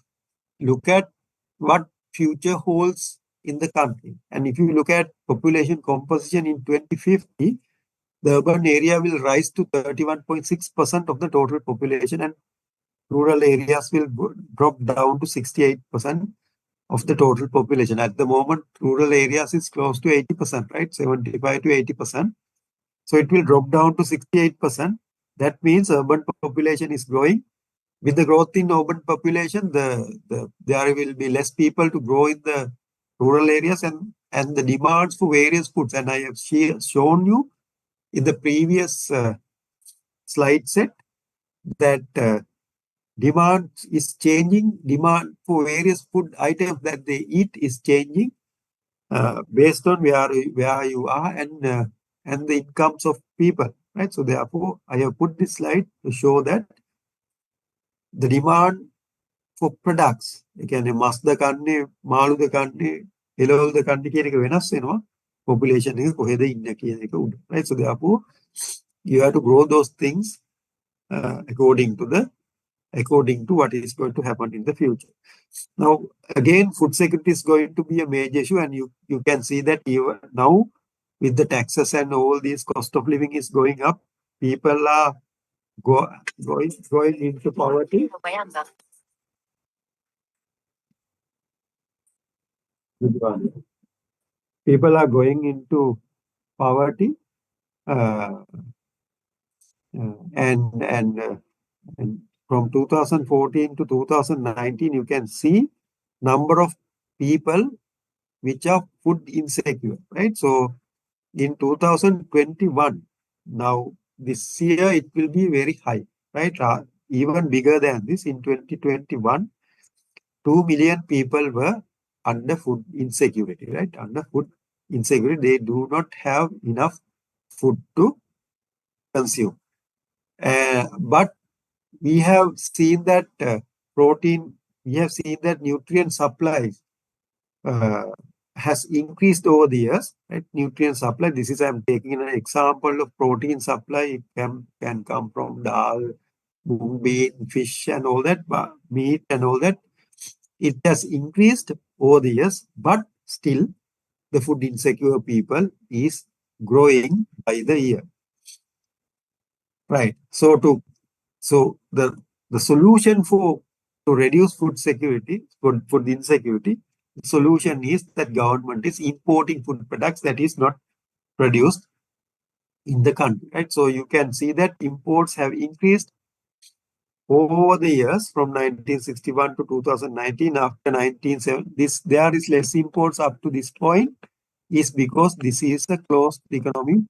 look at what future holds in the country. And if you look at population composition in 2050, the urban area will rise to 31.6% of the total population, and rural areas will drop down to 68% of the total population. At the moment, rural areas is close to 80%, right? 75 to 80%. So it will drop down to 68%. That means urban population is growing, with the growth in urban population, there will be less people to grow in the rural areas, and the demands for various foods. And I have shown you in the previous slide set that demand is changing. Demand for various food items that they eat is changing based on where you are and the incomes of people, right? So therefore, I have put this slide to show that the demand for products, ඒ කියන්නේ මස්ද කන්නේ මාළුද කන්නේ එළවලුද කන්නේ කියන එක වෙනස් වෙනවා population එක කොහෙද ඉන්නේ කියන එක උඩ, right? So therefore you have to grow those things according to what is going to happen in the future. Now again, food security is going to be a major issue, and you can see that even now with the taxes and all these cost of living is going up, people are going into poverty. People are going into poverty, and from 2014 to 2019, you can see number of people which are food insecure, right? So in 2021, now this year it will be very high, right? Even bigger than this. In 2021, 2 million people were under food insecurity, right? Under food insecurity, they do not have enough food to consume. But we have seen that we have seen that nutrient supplies has increased over the years, right? Nutrient supply, this is, I'm taking an example of protein supply. It can come from dal, mung bean, fish and all that, meat and all that. It has increased over the years, but still the food insecure people is growing by the year, right? So the solution to reduce food insecurity, the solution is that government is importing food products that is not produced in the country, right? So you can see that imports have increased over the years from 1961 to 2019. After 1970, there is less imports up to this point, is because this is a closed economy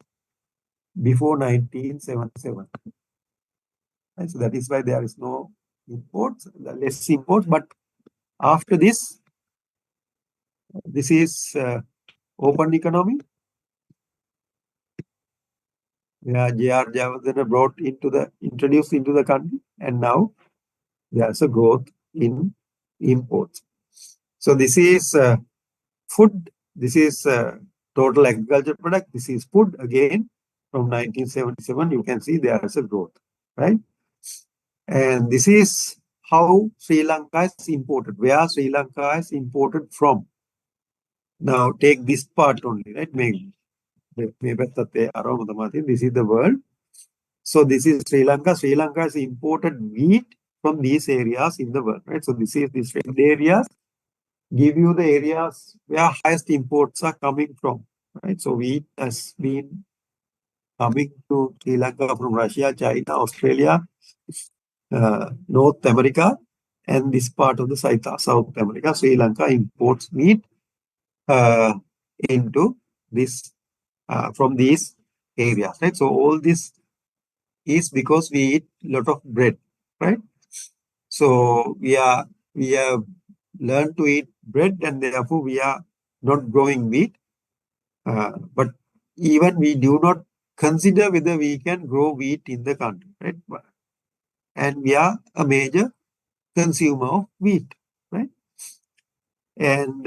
before 1977. Right? So that is why there is no imports, less imports. But after this is open economy, where J.R. Javadana introduced into the country, and now there's a growth in imports. So this is food, this is total agriculture product, this is food. Again, from 1977, you can see there is a growth, right? And this is how Sri Lanka is imported, where Sri Lanka is imported from. Now take this part only, right? This is the world. So this is Sri Lanka. Sri Lanka has imported wheat from these areas in the world, right? So this is these red areas give you the areas where highest imports are coming from, right? So wheat has been coming to Sri Lanka from Russia, China, Australia, North America, and this part of the South America. Sri Lanka imports wheat into this from these areas, right? So all this is because we eat a lot of bread, right? So we have learned to eat bread, and therefore we are not growing wheat. But even we do not consider whether we can grow wheat in the country, right? And we are a major consumer of wheat, right? And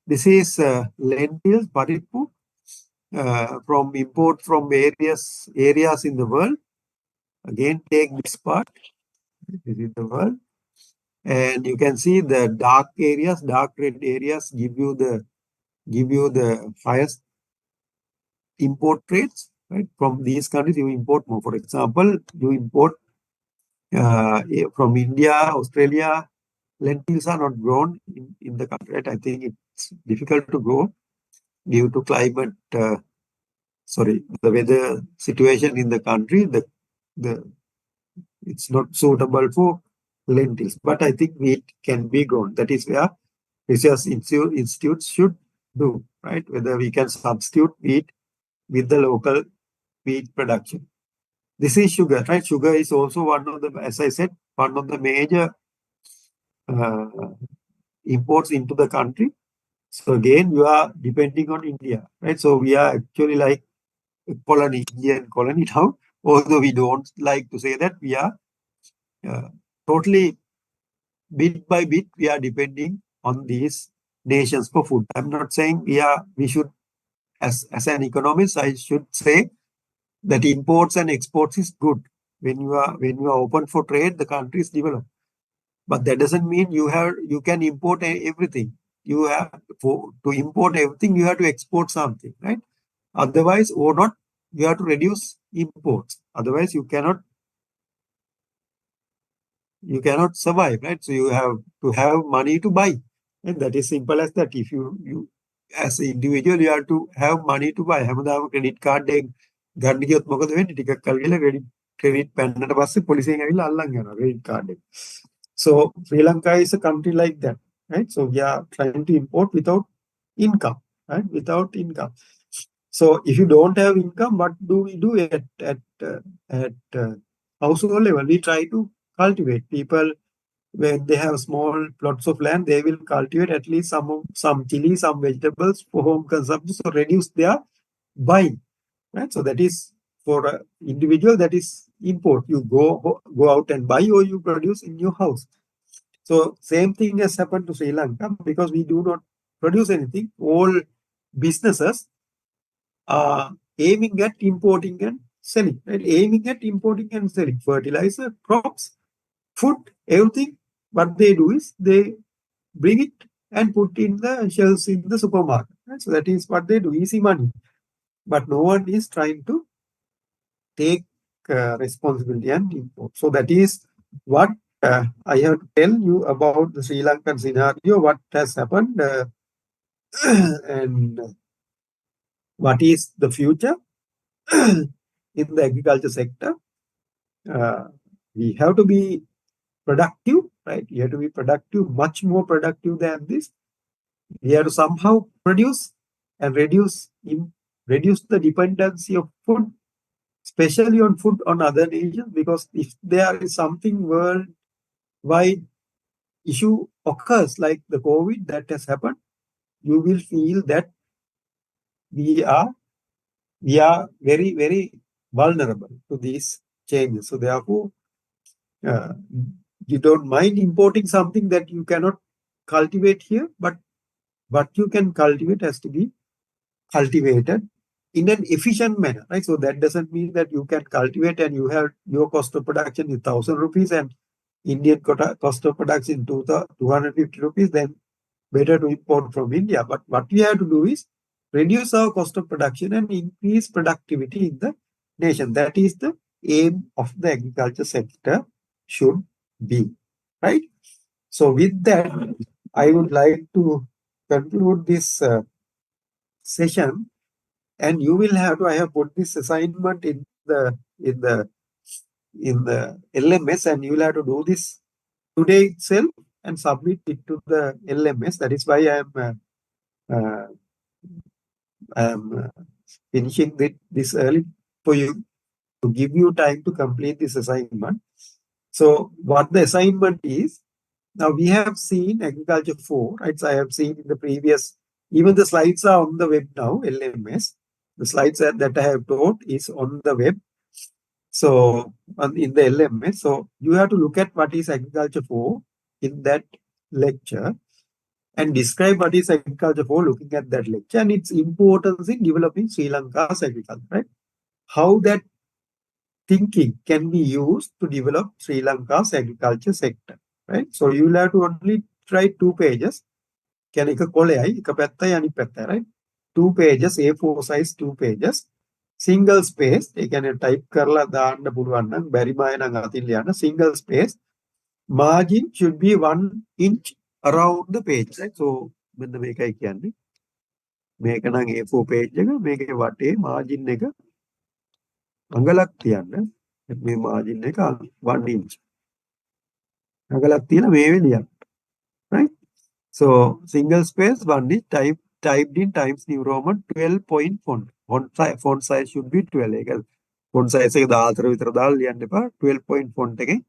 this is lentils, paripu, from import from various areas in the world. Again, take this part. This is the world. And you can see the dark areas, dark red areas give you the highest import rates, right? From these countries, you import more. For example, you import from India, Australia, lentils are not grown in the country, right? I think it's difficult to grow due to climate, the weather situation in the country. It's not suitable for lentils. But I think wheat can be grown. That is where research institutes should do, right? Whether we can substitute wheat with the local wheat production. This is sugar, right? Sugar is also one of the, as I said, one of the major uh, imports into the country. So again, you are depending on India, right? So we are actually like a colony, Indian colony now, although we don't like to say that. We are totally bit by bit, we are depending on these nations for food. I'm not saying we should, as an economist, I should say that imports and exports is good. When you are open for trade, the country is developed. But that doesn't mean you can import everything. You have to import everything, you have to export something, right? Otherwise, or not, you have to reduce imports. Otherwise, you cannot survive, right? So you have to have money to buy, and that is simple as that. If you as an individual, you have to have money to buy. හැමදාම credit card එකෙන් ගන්න ගියොත් මොකද වෙන්නේ? ටිකක් කල් ගිහලා credit පැන්නට පස්සේ පොලිසියෙන් ඇවිල්ලා අල්ලන් යනවා credit card එක. So Sri Lanka is a country like that, right? So we are trying to import without income, right? Without income. So if you don't have income, what do we do at household level? We try to cultivate. People, when they have small plots of land, they will cultivate at least some chili, some vegetables for home consumption, so reduce their buying, right? So that is for an individual, that is import. You go out and buy, or you produce in your house. So same thing has happened to Sri Lanka, because we do not produce anything. All businesses are aiming at importing and selling, right? Aiming at importing and selling fertilizer, crops, food, everything. What they do is they bring it and put in the shelves in the supermarket, right? So that is what they do, easy money. But no one is trying to take responsibility and import. So that is what I have to tell you about the Sri Lankan scenario, what has happened, and what is the future in the agriculture sector. We have to be productive, right? You have to be productive, much more productive than this. We have to somehow produce and reduce the dependency of food, especially on food on other nations, because if there is something worldwide issue occurs like the COVID that has happened, you will feel that we are very, very vulnerable to these changes. So therefore, you don't mind importing something that you cannot cultivate here, but what you can cultivate has to be cultivated in an efficient manner, right? So that doesn't mean that you can cultivate and you have your cost of production is 1,000 rupees and Indian cost of production 250 rupees, then better to import from India. But what we have to do is reduce our cost of production and increase productivity in the nation. That is the aim of the agriculture sector should be, right? So with that, I would like to conclude this session, and you will have to, I have put this assignment in the LMS, and you will have to do this today itself and submit it to the LMS. That is why I am finishing this early for you, to give you time to complete this assignment. So what the assignment is, now we have seen agriculture 4, right? So I have seen in the previous, even the slides are on the web now, LMS. The slides that I have taught is on the web. So in the LMS, so you have to look at what is agriculture 4 in that lecture and describe what is agriculture 4 looking at that lecture and its importance in developing Sri Lanka's agriculture, right? How that thinking can be used to develop Sri Lanka's agriculture sector, right? So you will have to only write 2 pages. Right? 2 pages, A4 size 2 pages. Single space, you can type කරලා දාන්න පුළුවන් නම් බැරිම අය නම් අතින් ලියන්න. Single space, margin should be 1 inch around the page, right? So මෙන්න මේකයි කියන්නේ. මේක නම් A4 page එක, මේකේ වටේ margin එක අඟලක් තියන්න. මේ margin එක 1 inch. Right? So single space one is typed in Times New Roman 12 point font. Font size should be 12. Font size එක 14 විතර දාලා ලියන්න එපා. 12 point font එකෙන්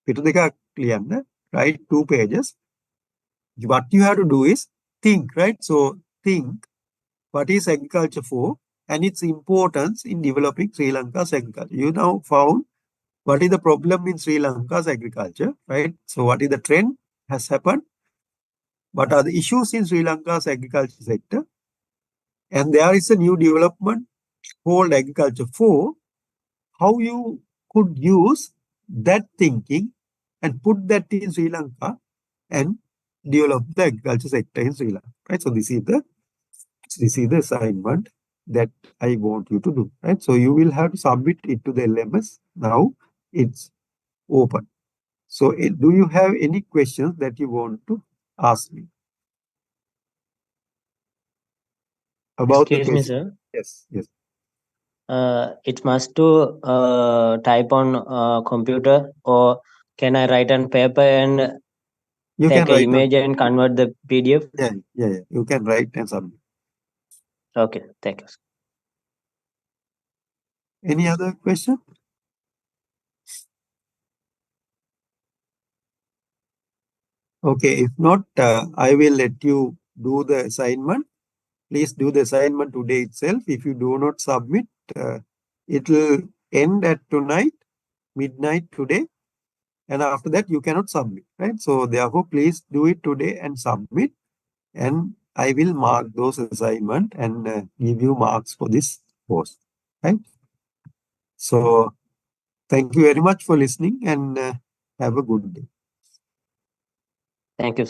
පිටු දෙකක් ලියන්න. Right? 2 pages. What you have to do is think, right? So think what is agriculture for and its importance in developing Sri Lanka's agriculture. You now found what is the problem in Sri Lanka's agriculture, right? So what is the trend has happened? What are the issues in Sri Lanka's agriculture sector? And there is a new development called agriculture 4. How you could use that thinking and put that in Sri Lanka and develop the agriculture sector in Sri Lanka, right? So this is the assignment that I want you to do, right? So you will have to submit it to the LMS. Now it's open. So do you have any questions that you want to ask me about Excuse the me, question? sir. Yes. It must to type on computer, or can I write on paper and You take can an write on. image and convert the PDF? Yeah. You can write and submit. Okay, thank you. Any other question? Okay, if not, I will let you do the assignment. Please do the assignment today itself. If you do not submit, it will end at tonight, midnight today. And after that, you cannot submit, right? So therefore, please do it today and submit. And I will mark those assignment and give you marks for this course, right? So thank you very much for listening and have a good day. Thank you.